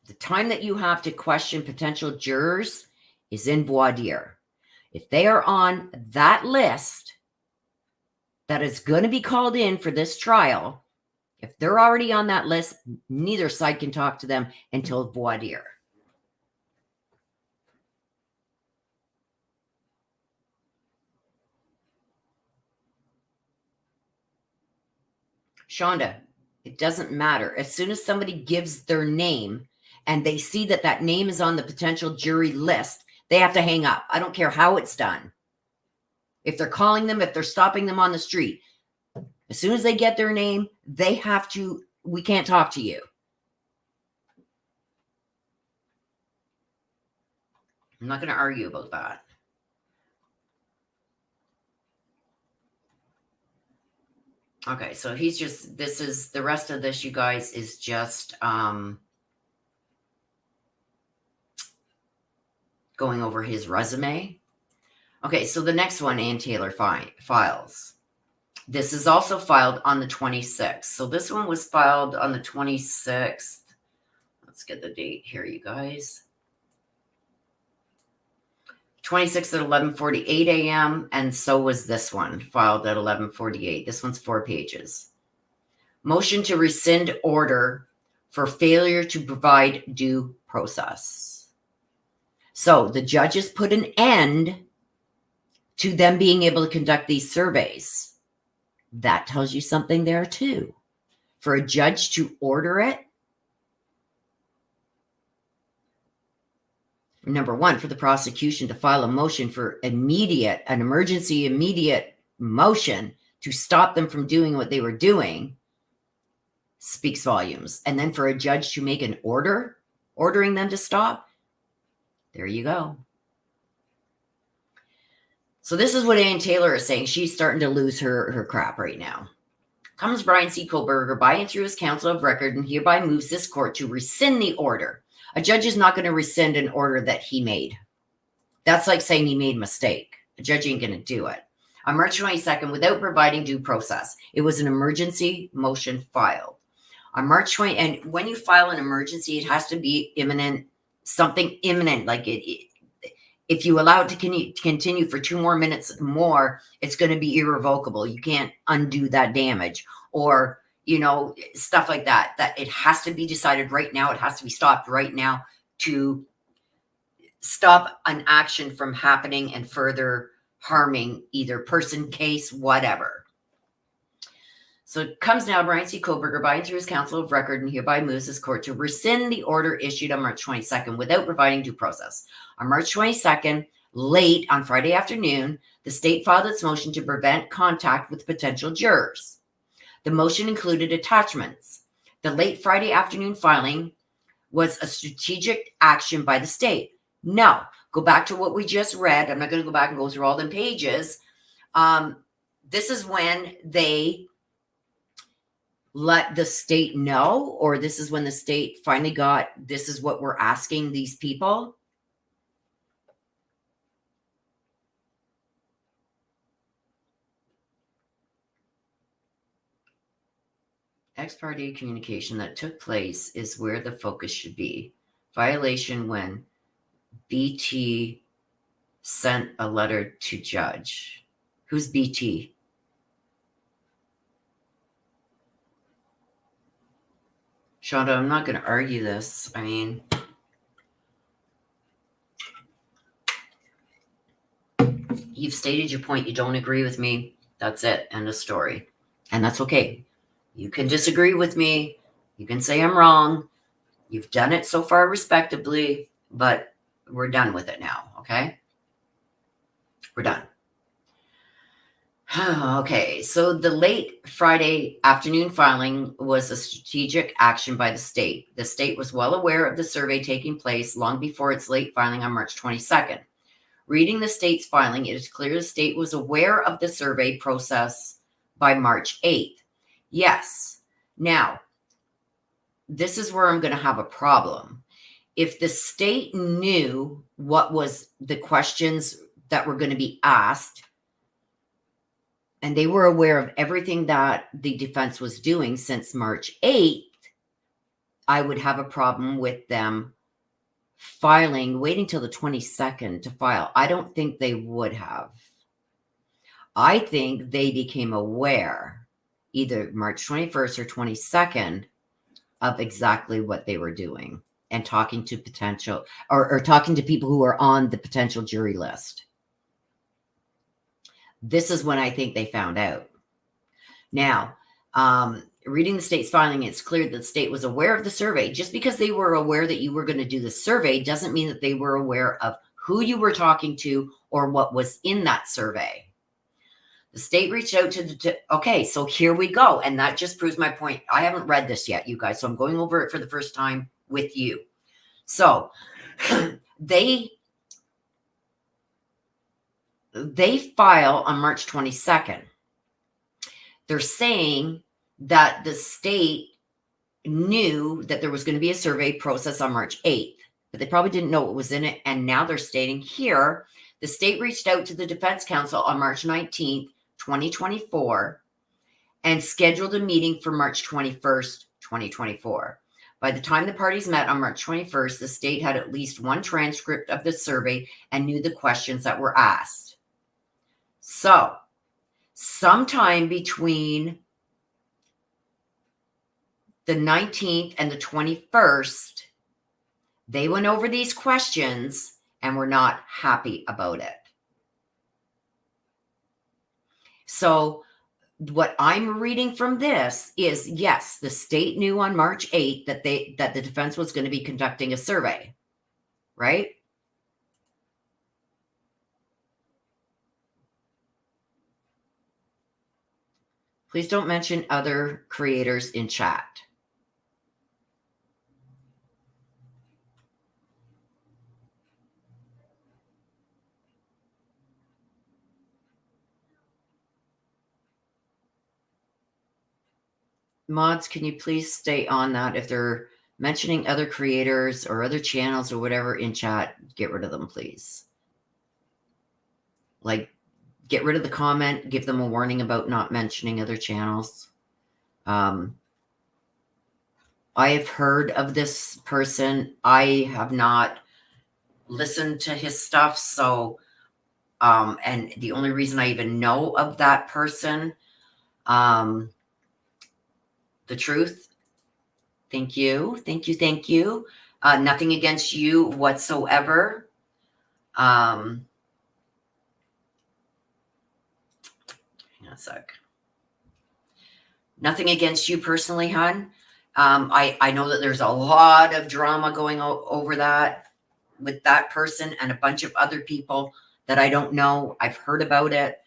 The time that you have to question potential jurors is in voir dire. If they are on that list that is going to be called in for this trial, if they're already on that list, neither side can talk to them until voir dire. Shonda, it doesn't matter. As soon as somebody gives their name and they see that that name is on the potential jury list, they have to hang up. I don't care how it's done. If they're calling them, if they're stopping them on the street, as soon as they get their name, they have to, we can't talk to you. I'm not going to argue about that. Okay, so he's just, this is, the rest of this, you guys, is just going over his resume. Okay, so the next one, Ann Taylor files. This is also filed on the 26th. So this one was filed on the 26th. Let's get the date here, you guys. 26th at 11:48 a.m. And so was this one, filed at 11:48. This one's 4 pages. Motion to rescind order for failure to provide due process. So the judges put an end to them being able to conduct these surveys. That tells you something there too. For a judge to order it, number one, for the prosecution to file a motion for an emergency immediate motion to stop them from doing what they were doing, speaks volumes. And then for a judge to make an order ordering them to stop, there you go. So this is what Ann Taylor is saying. She's starting to lose her crap right now. Comes Bryan C. Kohberger by and through his counsel of record and hereby moves this court to rescind the order. A judge is not going to rescind an order that he made. That's like saying he made a mistake. A judge ain't going to do it. On March 22nd, without providing due process, it was an emergency motion filed. On March 20, and when you file an emergency, it has to be imminent, something imminent. Like if you allow it to continue for 2 more minutes more, it's going to be irrevocable. You can't undo that damage, or stuff like that, that it has to be decided right now. It has to be stopped right now to stop an action from happening and further harming either person, case, whatever. So it comes now, Bryan C. Kohberger, by and through his counsel of record, and hereby moves his court to rescind the order issued on March 22nd without providing due process. On March 22nd, late on Friday afternoon, the state filed its motion to prevent contact with potential jurors. The motion included attachments. The late Friday afternoon filing was a strategic action by the state. Now, go back to what we just read. I'm not going to go back and go through all them pages. This is when they let the state know, or this is when the state finally got, this is what we're asking these people. Ex parte communication that took place is where the focus should be. Violation when BT sent a letter to judge. Who's BT? Shonda, I'm not going to argue this. I mean, you've stated your point. You don't agree with me. That's it. End of story. And that's okay. You can disagree with me. You can say I'm wrong. You've done it so far respectably, but we're done with it now, okay? We're done. Okay, so the late Friday afternoon filing was a strategic action by the state. The state was well aware of the survey taking place long before its late filing on March 22nd. Reading the state's filing, it is clear the state was aware of the survey process by March 8th. Yes. Now, this is where I'm going to have a problem. If the state knew what was the questions that were going to be asked, and they were aware of everything that the defense was doing since March 8th, I would have a problem with them waiting till the 22nd to file. I don't think they would have. I think they became aware either March 21st or 22nd of exactly what they were doing and talking to potential or talking to people who are on the potential jury list. This is when I think they found out. Now, reading the state's filing, it's clear that the state was aware of the survey. Just because they were aware that you were going to do the survey doesn't mean that they were aware of who you were talking to or what was in that survey. The state reached out to okay, so here we go. And that just proves my point. I haven't read this yet, you guys, so I'm going over it for the first time with you. So they file on March 22nd. They're saying that the state knew that there was going to be a survey process on March 8th, but they probably didn't know what was in it. And now they're stating here, the state reached out to the defense counsel on March 19th, 2024, and scheduled a meeting for March 21st, 2024. By the time the parties met on March 21st, the state had at least one transcript of the survey and knew the questions that were asked. So, sometime between the 19th and the 21st, they went over these questions and were not happy about it. So, what I'm reading from this is, yes, the state knew on March 8th that the defense was going to be conducting a survey, right? Please don't mention other creators in chat. Mods, can you please stay on that? If they're mentioning other creators or other channels or whatever in chat, get rid of them, please. Like, get rid of the comment, give them a warning about not mentioning other channels. I have heard of this person. I have not listened to his stuff. So, and the only reason I even know of that person, the truth. Thank you. Thank you. Thank you. Nothing against you whatsoever. Hang on a sec. Nothing against you personally, hon. I know that there's a lot of drama going over that with that person and a bunch of other people that I don't know. I've heard about it.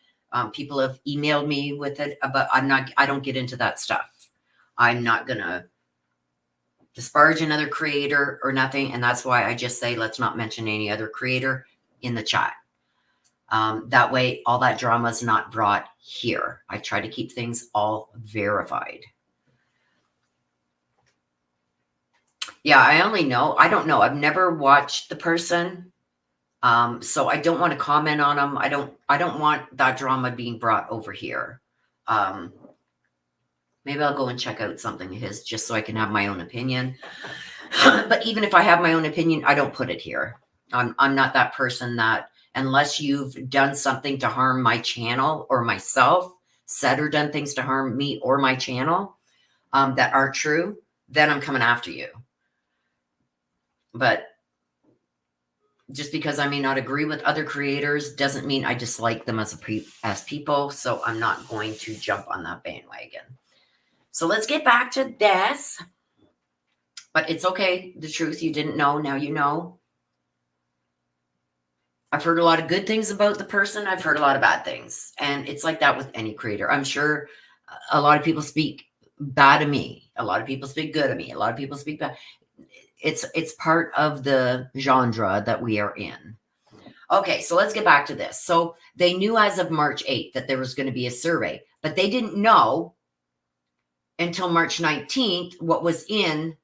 People have emailed me with it, but I don't get into that stuff. I'm not going to disparage another creator or nothing. And that's why I just say, let's not mention any other creator in the chat. That way, all that drama is not brought here. I try to keep things all verified. Yeah, I don't know. I've never watched the person. So I don't want to comment on them. I don't want that drama being brought over here. Maybe I'll go and check out something of his just so I can have my own opinion. But even if I have my own opinion, I don't put it here. I'm not that person that, unless you've done something to harm my channel or myself, said or done things to harm me or my channel that aren't true, then I'm coming after you. But just because I may not agree with other creators doesn't mean I dislike them as people. So I'm not going to jump on that bandwagon. So let's get back to this. But it's okay. The truth you didn't know, now you know. I've heard a lot of good things about the person. I've heard a lot of bad things. And it's like that with any creator. I'm sure a lot of people speak bad of me. A lot of people speak good of me. A lot of people speak bad. It's part of the genre that we are in. Okay, so let's get back to this. So they knew as of March 8th that there was going to be a survey, but they didn't know until March 19th what was in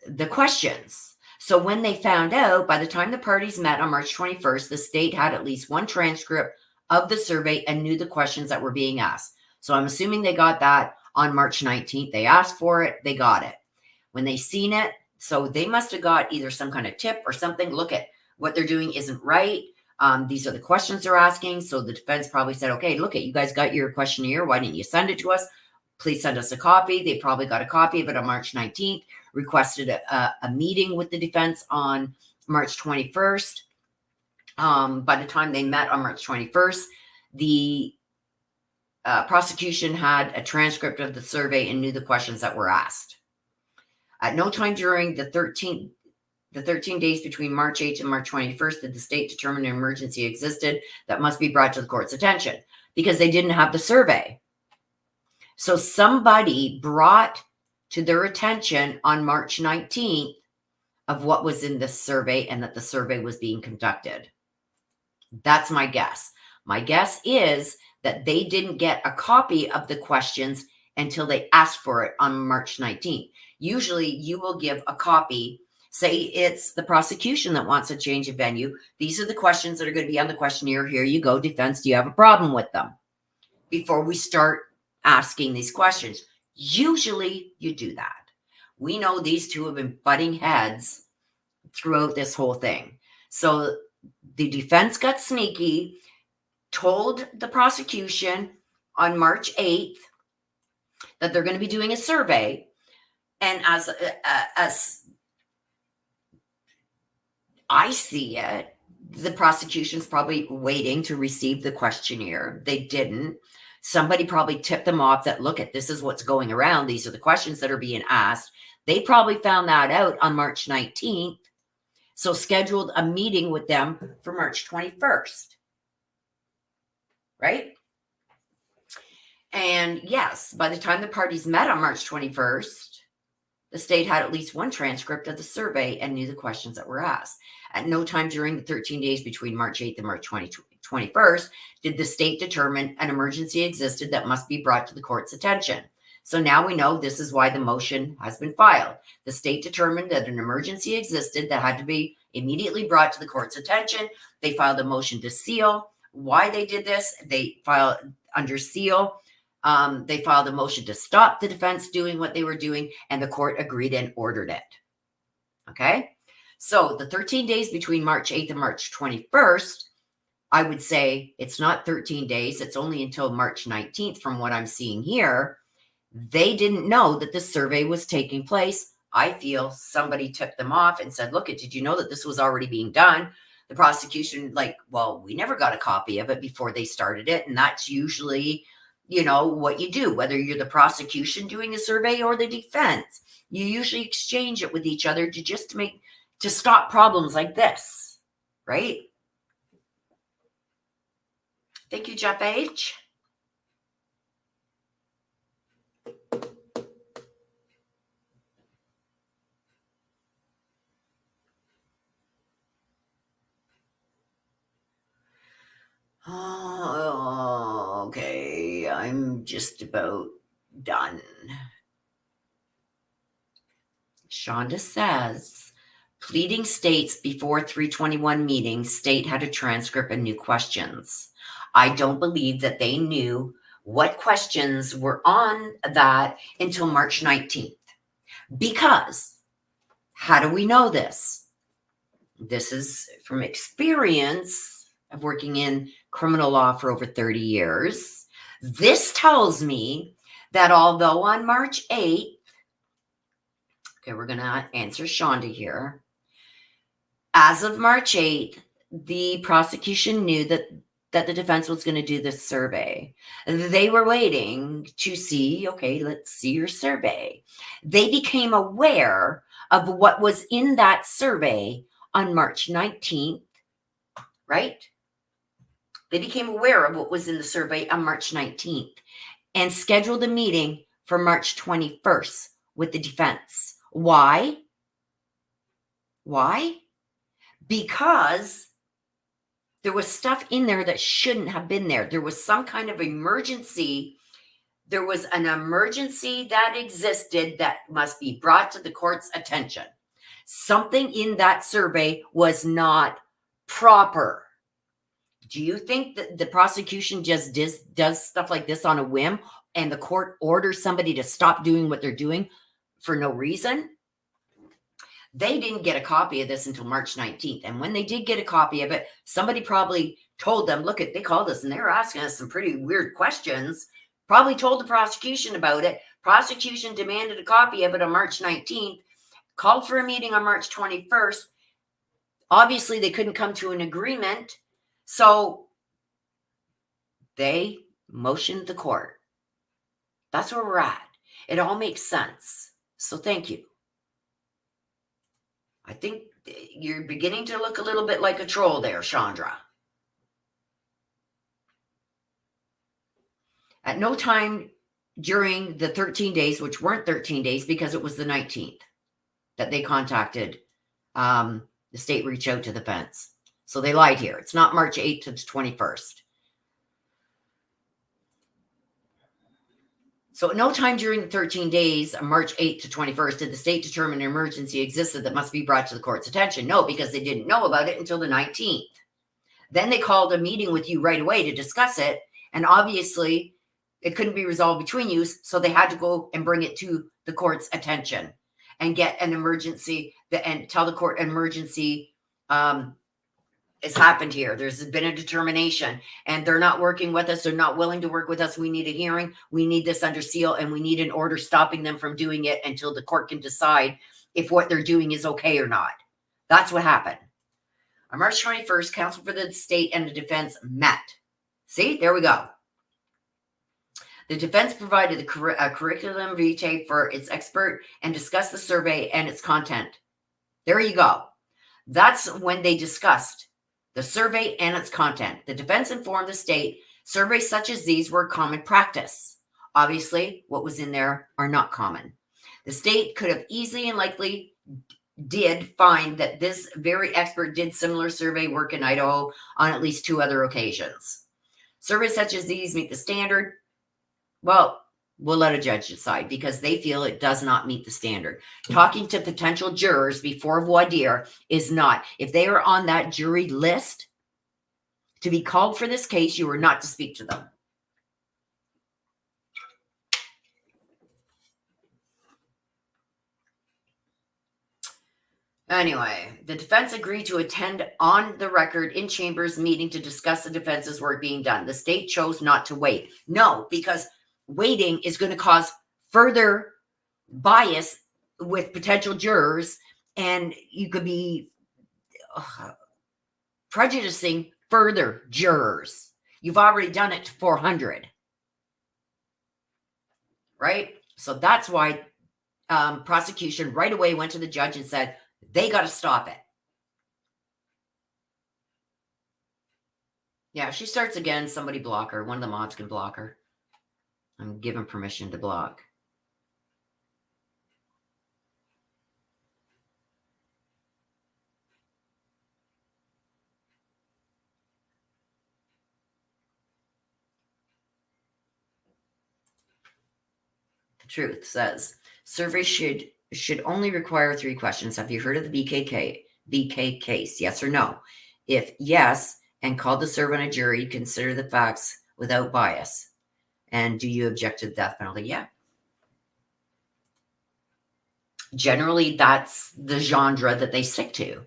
the questions. So when they found out, by the time the parties met on March 21st, the state had at least one transcript of the survey and knew the questions that were being asked. So I'm assuming they got that on March 19th. They asked for it. They got it. When they seen it, so they must have got either some kind of tip or something. Look at what they're doing isn't right. These are the questions they're asking. So the defense probably said, okay, look at, you guys got your questionnaire. Why didn't you send it to us? Please send us a copy. They probably got a copy of it on March 19th, requested a meeting with the defense on March 21st. By the time they met on March 21st, the prosecution had a transcript of the survey and knew the questions that were asked. At no time during the 13 days between March 8th and March 21st did the state determine an emergency existed that must be brought to the court's attention, because they didn't have the survey. So somebody brought to their attention on March 19th of what was in this survey and that the survey was being conducted. That's my guess. My guess is that they didn't get a copy of the questions until they asked for it on March 19th. Usually you will give a copy. Say it's the prosecution that wants a change of venue. These are the questions that are going to be on the questionnaire. Here you go, defense. Do you have a problem with them? Before we start asking these questions. Usually you do that. We know these two have been butting heads throughout this whole thing. So the defense got sneaky, told the prosecution on March 8th that they're going to be doing a survey. And as I see it, the prosecution's probably waiting to receive the questionnaire. They didn't. Somebody probably tipped them off that, look at, this is what's going around. These are the questions that are being asked. They probably found that out on March 19th. So scheduled a meeting with them for March 21st. Right? And yes, by the time the parties met on March 21st, the state had at least one transcript of the survey and knew the questions that were asked. At no time during the 13 days between March 8th and March 21st did the state determine an emergency existed that must be brought to the court's attention. So now we know this is why the motion has been filed. The state determined that an emergency existed that had to be immediately brought to the court's attention. They filed a motion to seal. Why they did this? They filed under seal. They filed a motion to stop the defense doing what they were doing, and the court agreed and ordered it. Okay? So the 13 days between March 8th and March 21st, I would say it's not 13 days. It's only until March 19th from what I'm seeing here. They didn't know that this survey was taking place. I feel somebody tipped them off and said, look, did you know that this was already being done? The prosecution, like, well, we never got a copy of it before they started it. And that's usually what you do, whether you're the prosecution doing a survey or the defense. You usually exchange it with each other to stop problems like this, right? Thank you, Jeff H. Oh, okay, I'm just about done. Shonda says, pleading states before 321 meeting, state had a transcript and new questions. I don't believe that they knew what questions were on that until March 19th. Because, how do we know this? This is from experience of working in criminal law for over 30 years. This tells me that although on March 8th, okay, we're going to answer Shonda here. As of March 8th, the prosecution knew that the defense was going to do this survey. They were waiting to see, okay, let's see your survey. They became aware of what was in that survey on March 19th, right? They became aware of what was in the survey on March 19th and scheduled a meeting for March 21st with the defense. Why? Why? Because there was stuff in there that shouldn't have been there. There was some kind of emergency. There was an emergency that existed that must be brought to the court's attention. Something in that survey was not proper. Do you think that the prosecution just does stuff like this on a whim and the court orders somebody to stop doing what they're doing for no reason? They didn't get a copy of this until March 19th. And when they did get a copy of it, somebody probably told them, look, they called us and they were asking us some pretty weird questions, probably told the prosecution about it. Prosecution demanded a copy of it on March 19th, called for a meeting on March 21st. Obviously, they couldn't come to an agreement. So they motioned the court. That's where we're at. It all makes sense. So thank you. I think you're beginning to look a little bit like a troll there, Chandra. At no time during the 13 days, which weren't 13 days because it was the 19th, that they contacted the state, reach out to the fence. So they lied here. It's not March 8th to the 21st. So at no time during the 13 days, March 8th to 21st, did the state determine an emergency existed that must be brought to the court's attention. No, because they didn't know about it until the 19th. Then they called a meeting with you right away to discuss it. And obviously, it couldn't be resolved between you. So they had to go and bring it to the court's attention and get an emergency and tell the court an emergency has happened here. There's been a determination and they're not working with us. They're not willing to work with us. We need a hearing. We need this under seal and we need an order stopping them from doing it until the court can decide if what they're doing is okay or not. That's what happened. On March 21st, counsel for the state and the defense met. See, there we go. The defense provided a curriculum vitae for its expert and discussed the survey and its content. There you go. That's when they discussed the survey and its content. The defense informed the state surveys such as these were common practice. Obviously, what was in there are not common. The state could have easily and likely did find that this very expert did similar survey work in Idaho on at least 2 other occasions. Surveys such as these meet the standard. Well, we'll let a judge decide because they feel it does not meet the standard. Talking to potential jurors before voir dire is not. If they are on that jury list to be called for this case, you are not to speak to them. Anyway, the defense agreed to attend on the record in chambers meeting to discuss the defense's work being done. The state chose not to wait. No, because waiting is going to cause further bias with potential jurors, and you could be prejudicing further jurors. You've already done it to 400. right? So that's why prosecution right away went to the judge and said, they got to stop it. Yeah, if she starts again, somebody block her. One of the mods can block her. I'm given permission to block. The truth says survey should only require 3 questions. Have you heard of the BK case? Yes or no? If yes, and called to serve on a jury, consider the facts without bias. And do you object to the death penalty? Yeah. Generally, that's the genre that they stick to.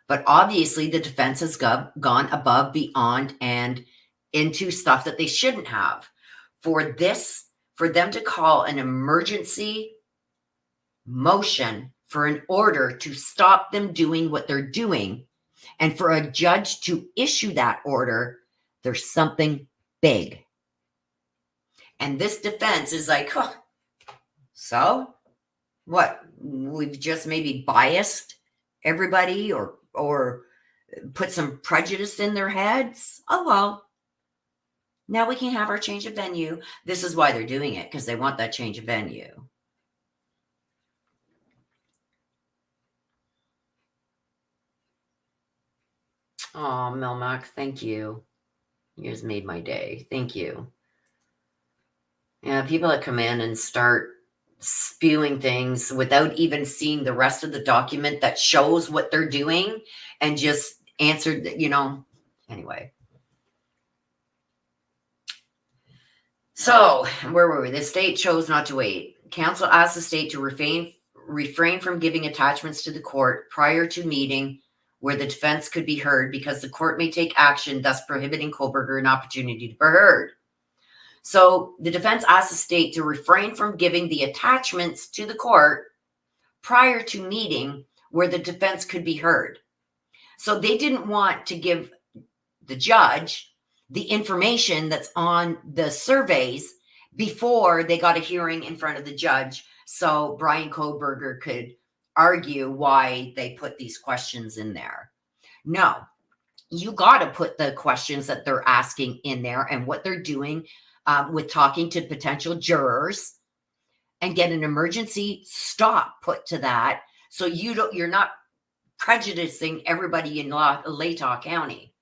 But obviously, the defense has gone above, beyond, and into stuff that they shouldn't have. For them to call an emergency motion for an order to stop them doing what they're doing, and for a judge to issue that order, there's something big. And this defense is like, huh, so what? We've just maybe biased everybody or put some prejudice in their heads. Oh, well, now we can have our change of venue. This is why they're doing it, because they want that change of venue. Oh, Melmac, thank you. You just made my day. Thank you. Yeah, people that come in and start spewing things without even seeing the rest of the document that shows what they're doing and just answered, anyway. So, where were we? The state chose not to wait. Counsel asked the state to refrain from giving attachments to the court prior to meeting where the defense could be heard because the court may take action, thus prohibiting Kohberger an opportunity to be heard. So the defense asked the state to refrain from giving the attachments to the court prior to meeting where the defense could be heard. So they didn't want to give the judge the information that's on the surveys before they got a hearing in front of the judge, so Bryan Kohberger could argue why they put these questions in there. No, you got to put the questions that they're asking in there and what they're doing with talking to potential jurors, and get an emergency stop put to that, so you're not prejudicing everybody in Latah County.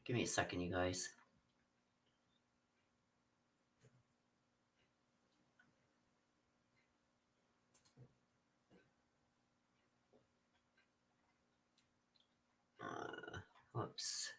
Give me a second, you guys. Whoops.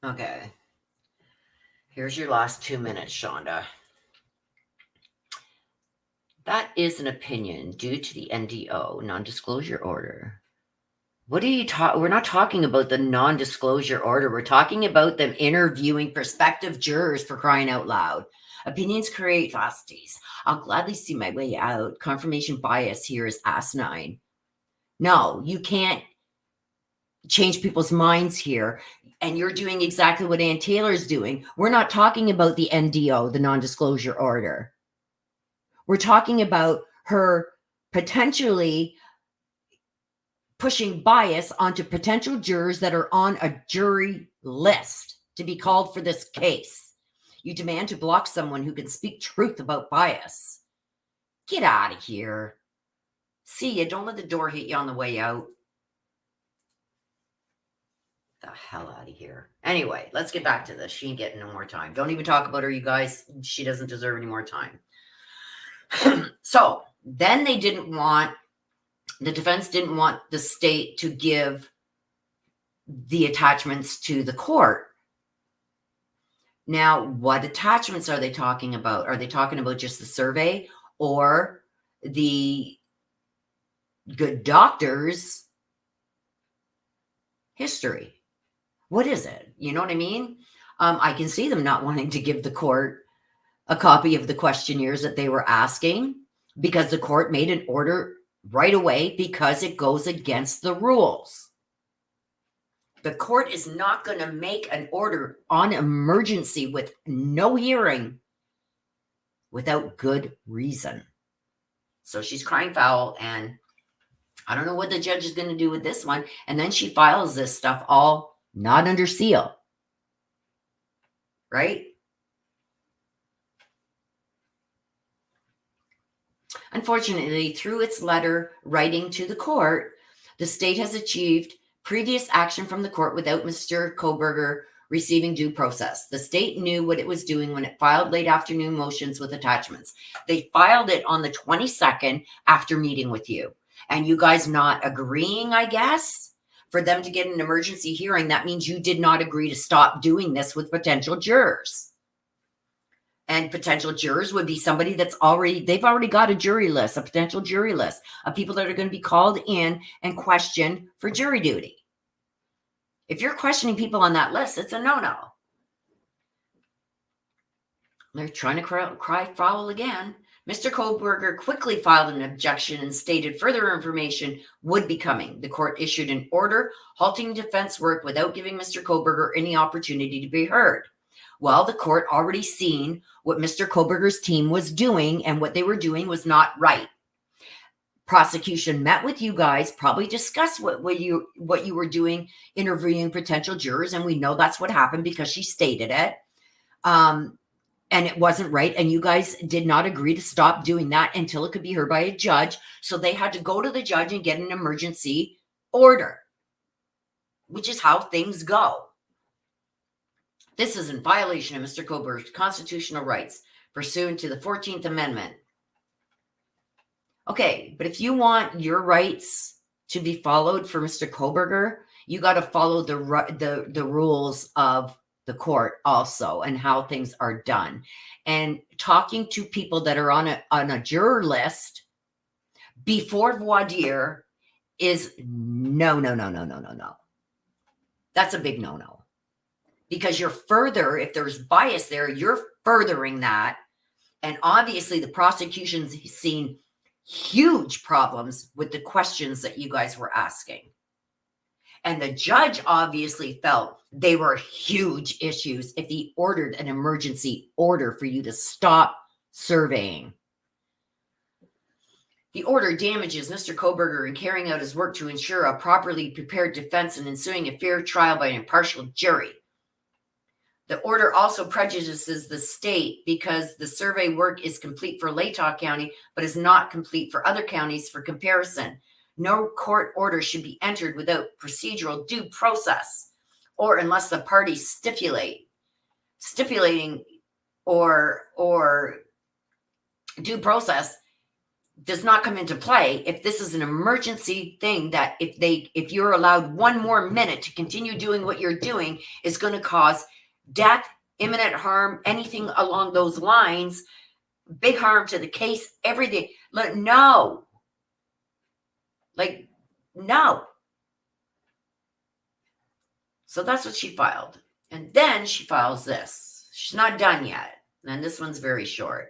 Okay. Here's your last 2 minutes, Shonda. That is an opinion due to the NDO, non-disclosure order. What are you talking? We're not talking about the non-disclosure order. We're talking about them interviewing prospective jurors, for crying out loud. Opinions create falsities. I'll gladly see my way out. Confirmation bias here is asinine. No, you can't change people's minds here. And you're doing exactly what Ann Taylor's doing. We're not talking about the NDO, the non-disclosure order. We're talking about her potentially pushing bias onto potential jurors that are on a jury list to be called for this case. You demand to block someone who can speak truth about bias. Get out of here. See ya. Don't let the door hit you on the way out. The hell out of here. Anyway, let's get back to this. She ain't getting no more time. Don't even talk about her, you guys. She doesn't deserve any more time. So then the defense didn't want the state to give the attachments to the court. Now, what attachments are they talking about? Are they talking about just the survey or the good doctor's history? What is it? You know what I mean? I can see them not wanting to give the court a copy of the questionnaires that they were asking because the court made an order right away because it goes against the rules. The court is not going to make an order on emergency with no hearing without good reason. So she's crying foul, and I don't know what the judge is going to do with this one. And then she files this stuff all not under seal. Right? Unfortunately, through its letter writing to the court, the state has achieved previous action from the court without Mr. Kohberger receiving due process. The state knew what it was doing when it filed late afternoon motions with attachments. They filed it on the 22nd after meeting with you. And you guys not agreeing, I guess, for them to get an emergency hearing. That means you did not agree to stop doing this with potential jurors. And potential jurors would be somebody they've already got a jury list, a potential jury list of people that are going to be called in and questioned for jury duty. If you're questioning people on that list, it's a no-no. They're trying to cry foul again. Mr. Kohberger quickly filed an objection and stated further information would be coming. The court issued an order halting defense work without giving Mr. Kohberger any opportunity to be heard. Well, the court already seen what Mr. Kohberger's team was doing, and what they were doing was not right. Prosecution met with you guys, probably discussed what you were doing, interviewing potential jurors, and we know that's what happened because she stated it. And it wasn't right, and you guys did not agree to stop doing that until it could be heard by a judge. So they had to go to the judge and get an emergency order, which is how things go. This is in violation of Mr. Kohberger's constitutional rights pursuant to the 14th Amendment. Okay, but if you want your rights to be followed for Mr. Kohberger, you got to follow the rules of the court also and how things are done. And talking to people that are on a juror list before voir dire is no. That's a big no-no. Because if there's bias there, you're furthering that. And obviously the prosecution's seen huge problems with the questions that you guys were asking. And the judge obviously felt they were huge issues if he ordered an emergency order for you to stop surveying. The order damages Mr. Kohberger in carrying out his work to ensure a properly prepared defense and ensuing a fair trial by an impartial jury. The order also prejudices the state because the survey work is complete for Latah County, but is not complete for other counties for comparison. No court order should be entered without procedural due process, or unless the parties stipulating or due process does not come into play. If this is an emergency thing that if you're allowed one more minute to continue doing what you're doing, is going to cause death, imminent harm, anything along those lines, big harm to the case, everything. No. No. So that's what she filed. And then she files this. She's not done yet. And this one's very short.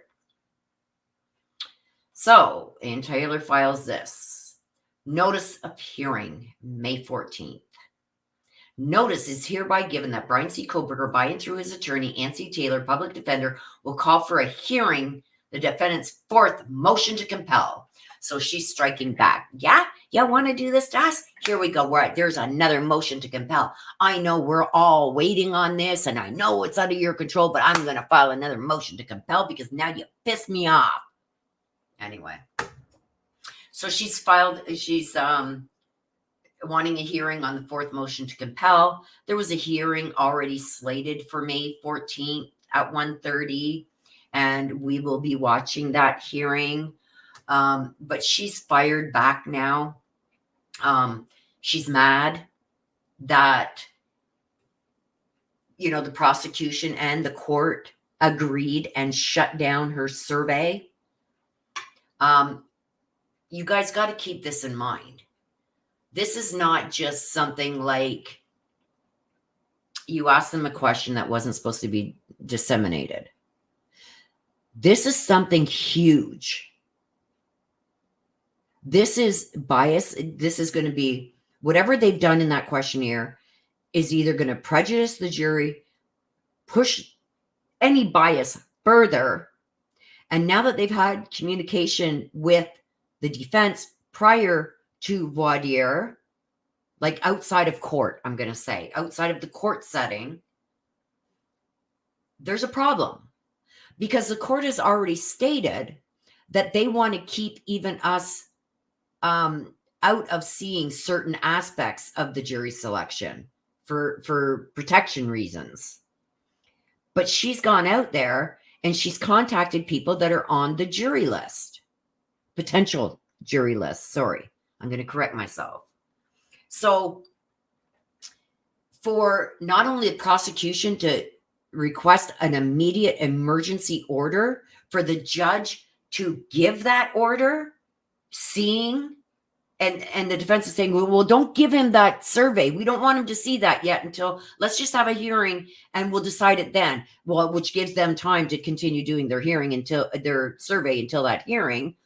So Ann Taylor files this. Notice of hearing, May 14th. Notice is hereby given that Bryan C. Kohberger, by and through his attorney, Ann C. Taylor, public defender, will call for a hearing the defendant's fourth motion to compel. So she's striking back. Yeah, you want to do this to us? Here we go. There's another motion to compel. I know we're all waiting on this, and I know it's under your control, but I'm going to file another motion to compel because now you pissed me off. Anyway, so she's wanting a hearing on the fourth motion to compel. There was a hearing already slated for May 14th at 1:30, and we will be watching that hearing. But she's fired back now. She's mad that, the prosecution and the court agreed and shut down her survey. You guys got to keep this in mind. This is not just something like you asked them a question that wasn't supposed to be disseminated. This is something huge. This is bias. This is going to be whatever they've done in that questionnaire is either going to prejudice the jury, push any bias further. And now that they've had communication with the defense prior to voir dire, like outside of court, I'm going to say, outside of the court setting, there's a problem. Because the court has already stated that they want to keep even us out of seeing certain aspects of the jury selection for protection reasons. But she's gone out there and she's contacted people that are on the jury list, potential jury list. Sorry, I'm going to correct myself. So for not only the prosecution to request an immediate emergency order, for the judge to give that order, seeing, and the defense is saying, well, don't give him that survey. We don't want him to see that yet until, let's just have a hearing and we'll decide it then. Well, which gives them time to continue doing their hearing until their survey until that hearing.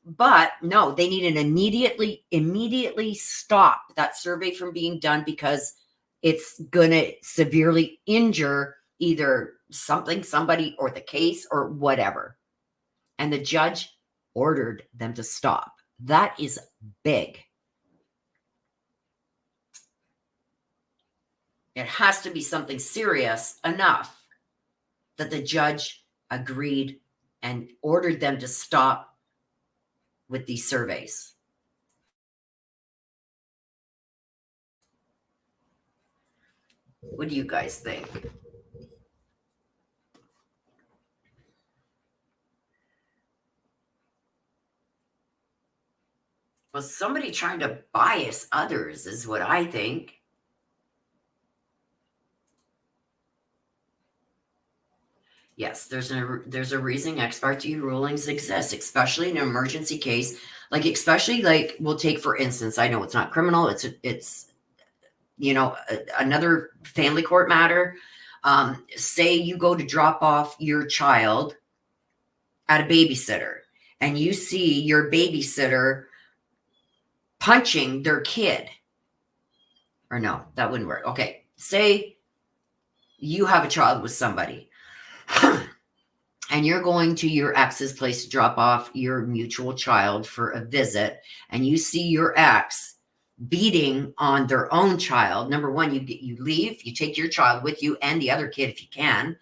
But no, they need an immediately stop that survey from being done because it's going to severely injure either somebody, or the case or whatever. And the judge ordered them to stop. That is big. It has to be something serious enough that the judge agreed and ordered them to stop with these surveys. What do you guys think? Well, somebody trying to bias others is what I think. Yes, there's a reason ex parte rulings exist, especially in an emergency case. Especially we'll take, for instance, I know it's not criminal. It's another family court matter. Say you go to drop off your child at a babysitter and you see your babysitter punching their kid. Or no, that wouldn't work. Okay. Say you have a child with somebody and you're going to your ex's place to drop off your mutual child for a visit, and you see your ex beating on their own child. Number one, you leave, you take your child with you and the other kid if you can.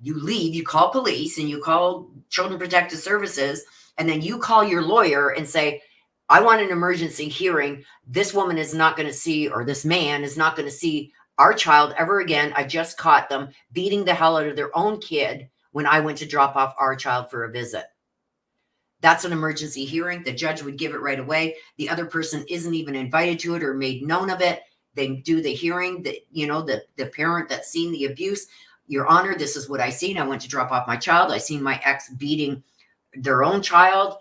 You leave, you call police and you call Children Protective Services, and then you call your lawyer and say, I want an emergency hearing. This woman is not going to see, or this man is not going to see our child ever again. I just caught them beating the hell out of their own kid when I went to drop off our child for a visit. That's an emergency hearing. The judge would give it right away. The other person isn't even invited to it or made known of it. They do the hearing. The parent that's seen the abuse. Your Honor, this is what I seen. I went to drop off my child. I seen my ex beating their own child.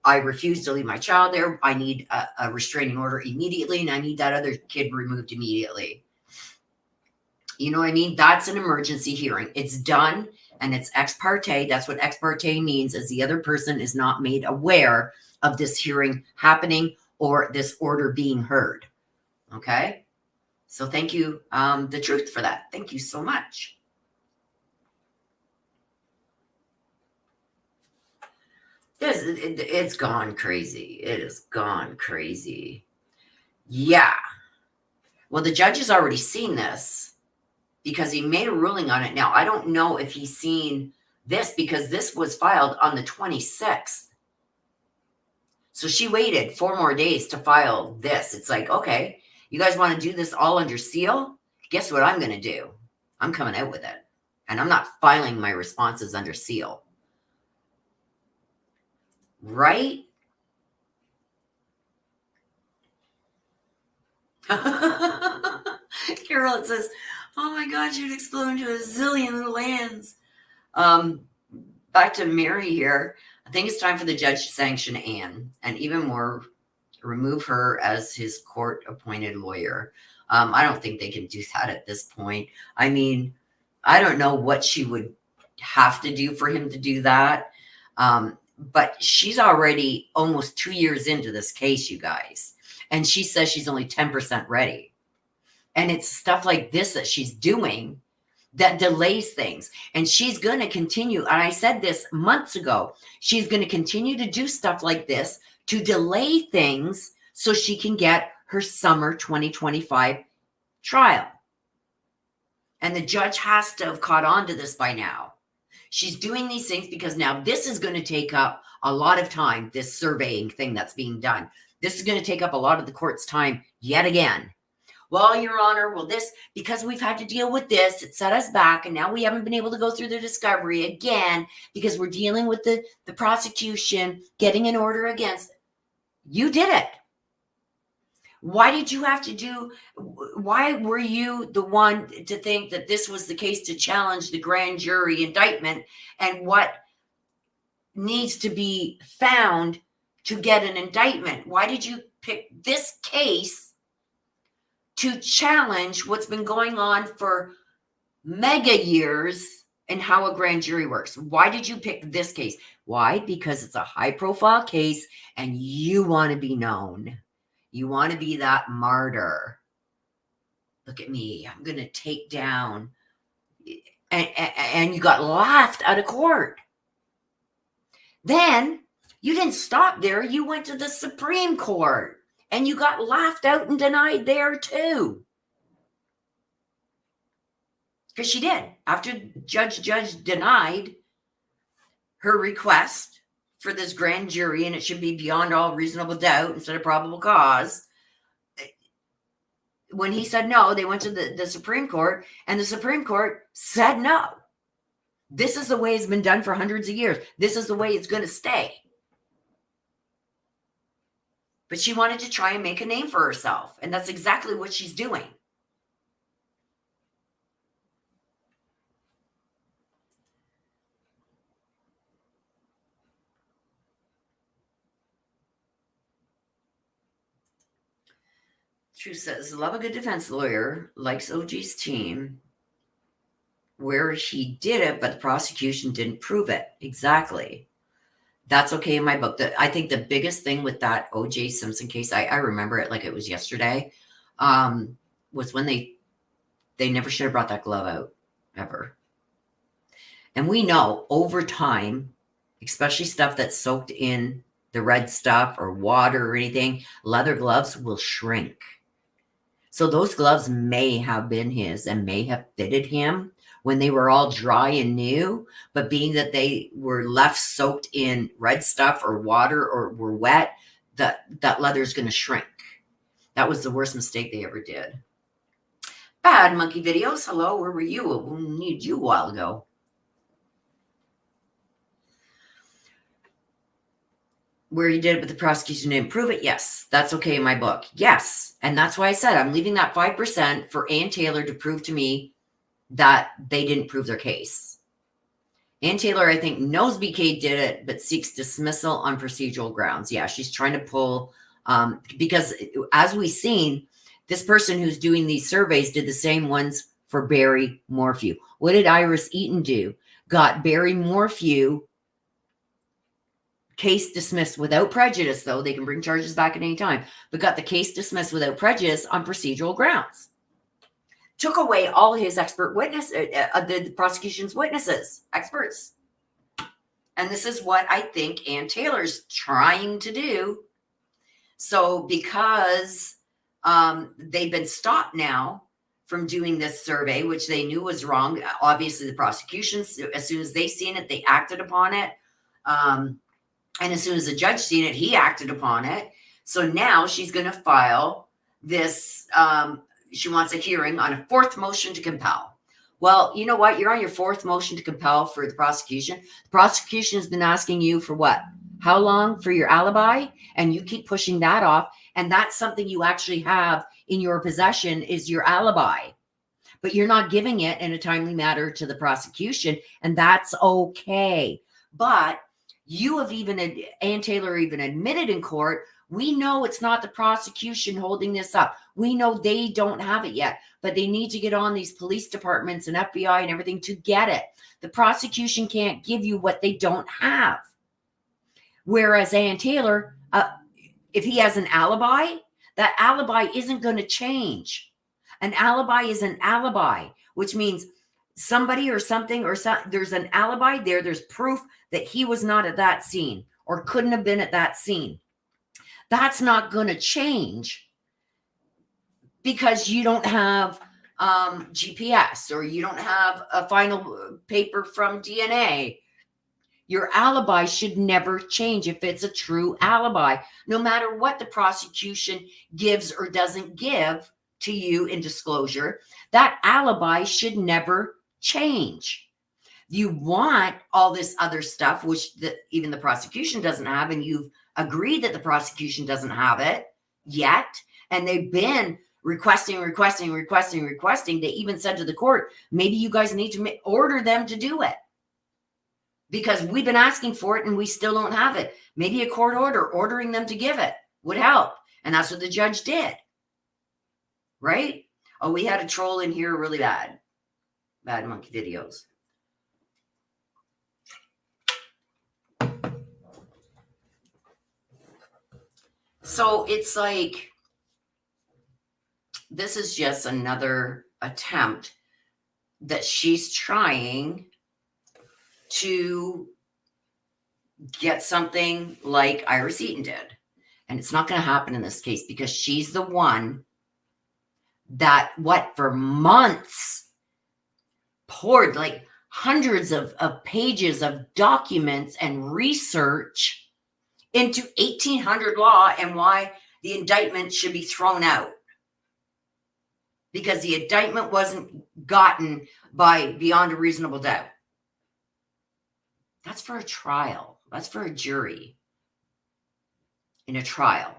I refuse to leave my child there. I need a restraining order immediately, and I need that other kid removed immediately. You know what I mean? That's an emergency hearing. It's done, and it's ex parte. That's what ex parte means, is the other person is not made aware of this hearing happening or this order being heard. Okay? So thank you, The Truth, for that. Thank you so much. It's gone crazy. It has gone crazy. Yeah. Well, the judge has already seen this because he made a ruling on it. Now, I don't know if he's seen this because this was filed on the 26th. So she waited 4 more days to file this. It's like, okay, you guys want to do this all under seal? Guess what I'm going to do? I'm coming out with it. And I'm not filing my responses under seal. Right? Carol, it says, oh my God, you'd explode into a zillion little hands. Back to Mary here. I think it's time for the judge to sanction Anne, and even more, remove her as his court-appointed lawyer. I don't think they can do that at this point. I mean, I don't know what she would have to do for him to do that. But she's already almost 2 years into this case, you guys. And she says she's only 10% ready. And it's stuff like this that she's doing that delays things. And she's going to continue. And I said this months ago. She's going to continue to do stuff like this to delay things so she can get her summer 2025 trial. And the judge has to have caught on to this by now. She's doing these things because now this is going to take up a lot of time, this surveying thing that's being done. This is going to take up a lot of the court's time yet again. Well, Your Honor, well, this, because we've had to deal with this, it set us back, and now we haven't been able to go through the discovery again because we're dealing with the prosecution getting an order against it. You did it. Why did you have to do, why were you the one to think that this was the case to challenge the grand jury indictment and what needs to be found to get an indictment? Why did you pick this case to challenge what's been going on for mega years and how a grand jury works? Why did you pick this case? Why? Because it's a high profile case and you want to be known. You want to be that martyr. Look at me. I'm going to take down. And you got laughed out of court. Then you didn't stop there. You went to the Supreme Court and you got laughed out and denied there too. Because she did. After Judge denied her request for this grand jury, and it should be beyond all reasonable doubt instead of probable cause. When he said no, they went to the Supreme Court, and the Supreme Court said no. This is the way it's been done for hundreds of years. This is the way it's going to stay. But she wanted to try and make a name for herself, and that's exactly what she's doing. True says, love a good defense lawyer, likes OG's team, where he did it, but the prosecution didn't prove it. Exactly. That's okay in my book. I think the biggest thing with that O.J. Simpson case, I remember it like it was yesterday, was when they never should have brought that glove out, ever. And we know over time, especially stuff that's soaked in the red stuff or water or anything, leather gloves will shrink. So those gloves may have been his and may have fitted him when they were all dry and new, but being that they were left soaked in red stuff or water or were wet, that leather is going to shrink. That was the worst mistake they ever did. Bad Monkey Videos. Hello, where were you? We needed you a while ago. Where you did it, but the prosecution didn't prove it. Yes, that's okay in my book. Yes. And that's why I said I'm leaving that 5% for Ann Taylor to prove to me that they didn't prove their case. Ann Taylor, I think, knows BK did it, but seeks dismissal on procedural grounds. Yeah, she's trying to pull, because as we've seen, this person who's doing these surveys did the same ones for Barry Morphew. What did Iris Eaton do? Got Barry Morphew case dismissed without prejudice, though. They can bring charges back at any time, but got the case dismissed without prejudice on procedural grounds. Took away all his expert witness, the prosecution's witnesses, experts. And this is what I think Ann Taylor's trying to do. So because they've been stopped now from doing this survey, which they knew was wrong. Obviously, the prosecution, as soon as they seen it, they acted upon it. And as soon as the judge seen it, he acted upon it. So now she's going to file this. She wants a hearing on a fourth motion to compel. Well, you know what? You're on your fourth motion to compel for the prosecution. The prosecution has been asking you for what? How long for your alibi? And you keep pushing that off. And that's something you actually have in your possession is your alibi. But you're not giving it in a timely manner to the prosecution. And that's okay. But you have even, Ann Taylor even admitted in court, we know it's not the prosecution holding this up. We know they don't have it yet, but they need to get on these police departments and FBI and everything to get it. The prosecution can't give you what they don't have. Whereas Ann Taylor, if he has an alibi, that alibi isn't going to change. An alibi is an alibi, which means somebody or something or there's an alibi there. There's proof that he was not at that scene or couldn't have been at that scene. That's not going to change because you don't have GPS or you don't have a final paper from DNA. Your alibi should never change if it's a true alibi, no matter what the prosecution gives or doesn't give to you in disclosure. That alibi should never change. You want all this other stuff, which even the prosecution doesn't have, and you've agreed that the prosecution doesn't have it yet, and they've been requesting. They even said to the court, maybe you guys need to order them to do it because we've been asking for it and we still don't have it. Maybe a court order ordering them to give it would help. And that's what the judge did. Right? Oh, we had a troll in here really bad. Bad monkey videos. So it's like, this is just another attempt that she's trying to get something like Iris Eaton did. And it's not going to happen in this case because she's the one that, for months poured like hundreds of pages of documents and research into 1800 law and why the indictment should be thrown out. Because the indictment wasn't gotten by beyond a reasonable doubt. That's for a trial. That's for a jury in a trial.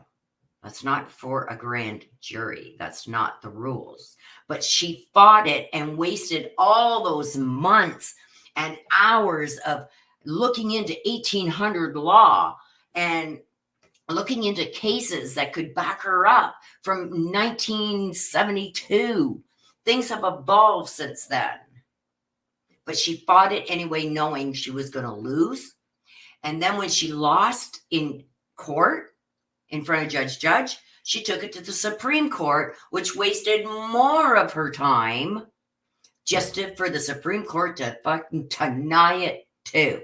That's not for a grand jury. That's not the rules. But she fought it and wasted all those months and hours of looking into 1800 law and looking into cases that could back her up from 1972. Things have evolved since then. But she fought it anyway, knowing she was going to lose. And then when she lost in court, in front of Judge, she took it to the Supreme Court, which wasted more of her time just for the Supreme Court to fucking deny it too.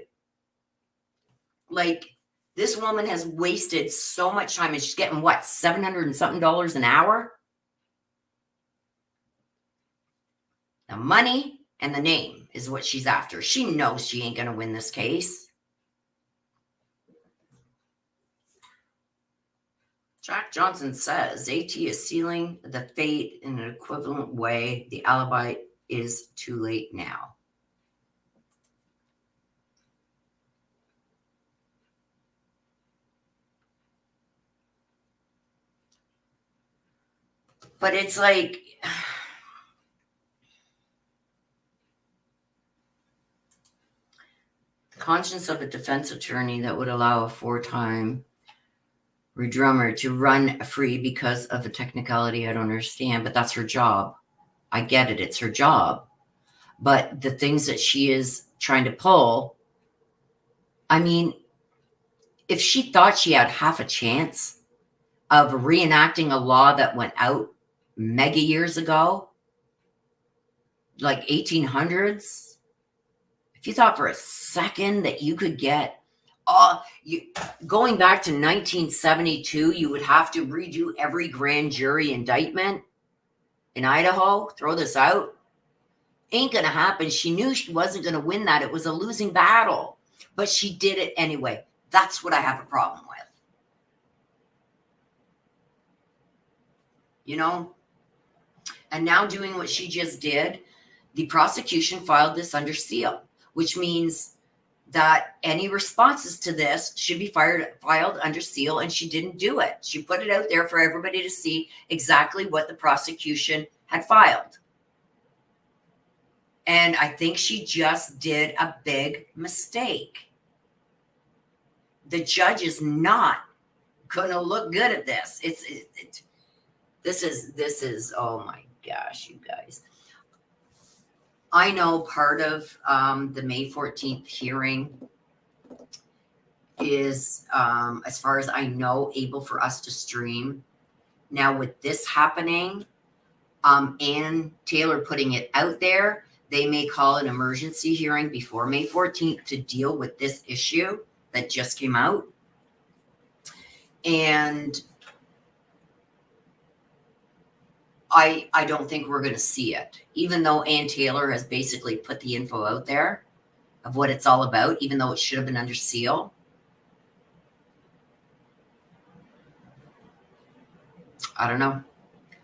Like, this woman has wasted so much time, and she's getting what, $700 and something an hour? The money and the name is what she's after. She knows she ain't going to win this case. Jack Johnson says AT is sealing the fate in an equivalent way. The alibi is too late now. But it's like, the conscience of a defense attorney that would allow a four-time drummer to run free because of a technicality I don't understand, but that's her job. I get it. It's her job. But the things that she is trying to pull, I mean, if she thought she had half a chance of reenacting a law that went out mega years ago, like 1800s, if you thought for a second that you could get going back to 1972, you would have to redo every grand jury indictment in Idaho, throw this out. Ain't gonna happen. She knew she wasn't gonna win that. It was a losing battle, but she did it anyway. That's what I have a problem with. You know? And now doing what she just did, the prosecution filed this under seal, which means that any responses to this should be filed under seal, and she didn't do it. She put it out there for everybody to see exactly what the prosecution had filed. And I think she just did a big mistake. The judge is not going to look good at this. This is, oh my gosh, you guys. I know part of the May 14th hearing is, as far as I know, able for us to stream. Now, with this happening, and Taylor putting it out there, they may call an emergency hearing before May 14th to deal with this issue that just came out. And I don't think we're going to see it, even though Ann Taylor has basically put the info out there of what it's all about, even though it should have been under seal. I don't know.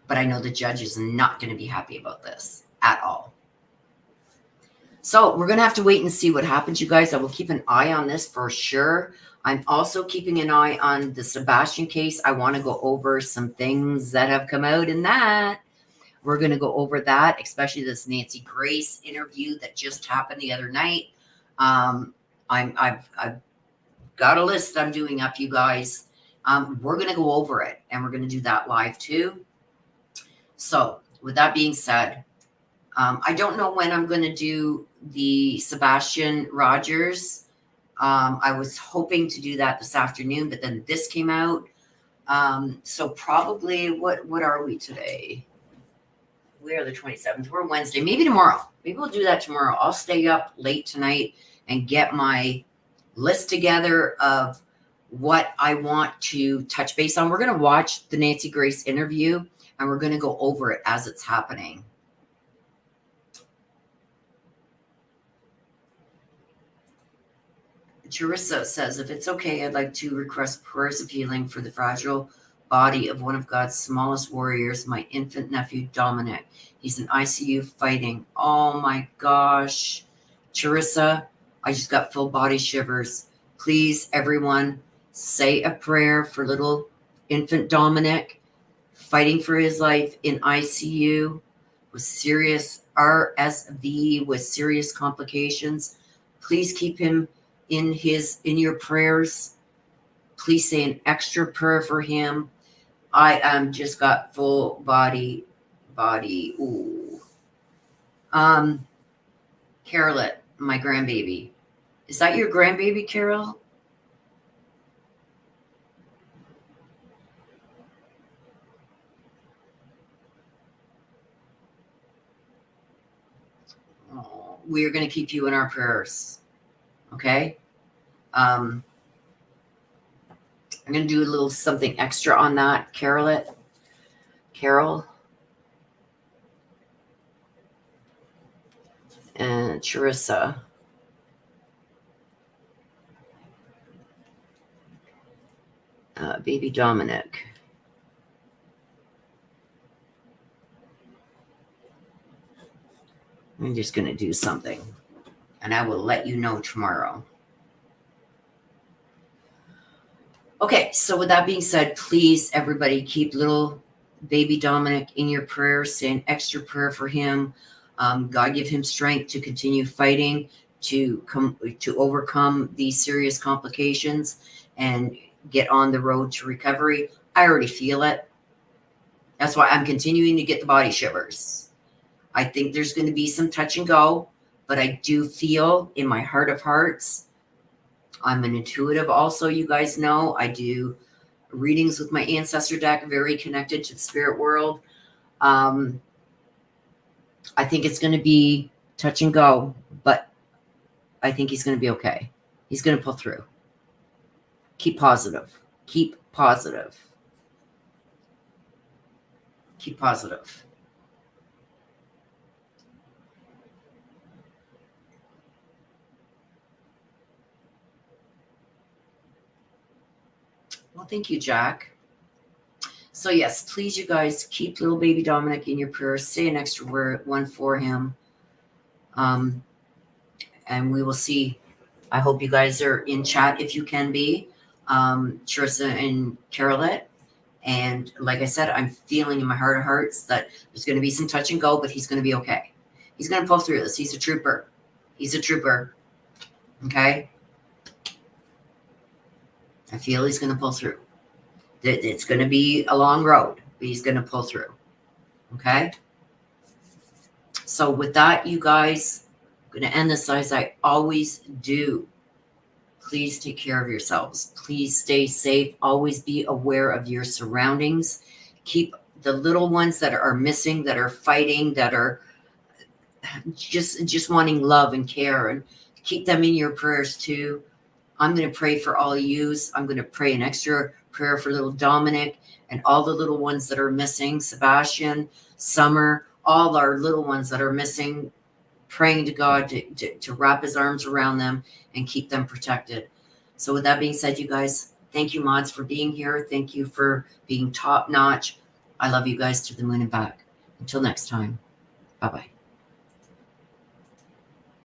But I know the judge is not going to be happy about this at all. So we're going to have to wait and see what happens, you guys. I will keep an eye on this for sure. I'm also keeping an eye on the Sebastian case. I want to go over some things that have come out in that. We're going to go over that, especially this Nancy Grace interview that just happened the other night. I've got a list I'm doing up, you guys. We're going to go over it, and we're going to do that live too. So with that being said, I don't know when I'm going to do the Sebastian Rogers. I was hoping to do that this afternoon, but then this came out. So probably, what are we today? We are the 27th. We're Wednesday. Maybe tomorrow. Maybe we'll do that tomorrow. I'll stay up late tonight and get my list together of what I want to touch base on. We're going to watch the Nancy Grace interview, and we're going to go over it as it's happening. Charissa says, if it's okay, I'd like to request prayers of healing for the fragile body of one of God's smallest warriors, my infant nephew, Dominic. He's in ICU fighting. Oh my gosh. Charissa, I just got full body shivers. Please, everyone, say a prayer for little infant Dominic fighting for his life in ICU with serious RSV with serious complications. Please keep him in your prayers. Please say an extra prayer for him. I just got full body. Ooh. Carolette, my grandbaby. Is that your grandbaby, Carol? Oh, we are going to keep you in our prayers. Okay? I'm going to do a little something extra on that, Carol. And Charissa. Baby Dominic. I'm just going to do something, and I will let you know tomorrow. Okay, so with that being said, please, everybody, keep little baby Dominic in your prayers. Say an extra prayer for him. God give him strength to continue fighting, to overcome these serious complications and get on the road to recovery. I already feel it. That's why I'm continuing to get the body shivers. I think there's going to be some touch and go, but I do feel in my heart of hearts. I'm an intuitive also, you guys know. I do readings with my Ancestor deck, very connected to the spirit world. I think it's going to be touch and go, but I think he's going to be okay. He's going to pull through. Keep positive. Keep positive. Keep positive. Well, thank you, Jack. So yes, please, you guys, keep little baby Dominic in your prayers. Say an extra one for him. And we will see. I hope you guys are in chat if you can be. Charissa and Carolette. And like I said, I'm feeling in my heart of hearts that there's going to be some touch and go, but he's going to be okay. He's going to pull through this. He's a trooper. He's a trooper. Okay? I feel he's going to pull through. It's going to be a long road, but he's going to pull through. Okay? So with that, you guys, I'm going to end this as I always do. Please take care of yourselves. Please stay safe. Always be aware of your surroundings. Keep the little ones that are missing, that are fighting, that are just wanting love and care, and keep them in your prayers too. I'm going to pray for all of yous. I'm going to pray an extra prayer for little Dominic and all the little ones that are missing. Sebastian, Summer, all our little ones that are missing. Praying to God to wrap his arms around them and keep them protected. So with that being said, you guys, thank you, mods, for being here. Thank you for being top notch. I love you guys to the moon and back. Until next time, bye-bye.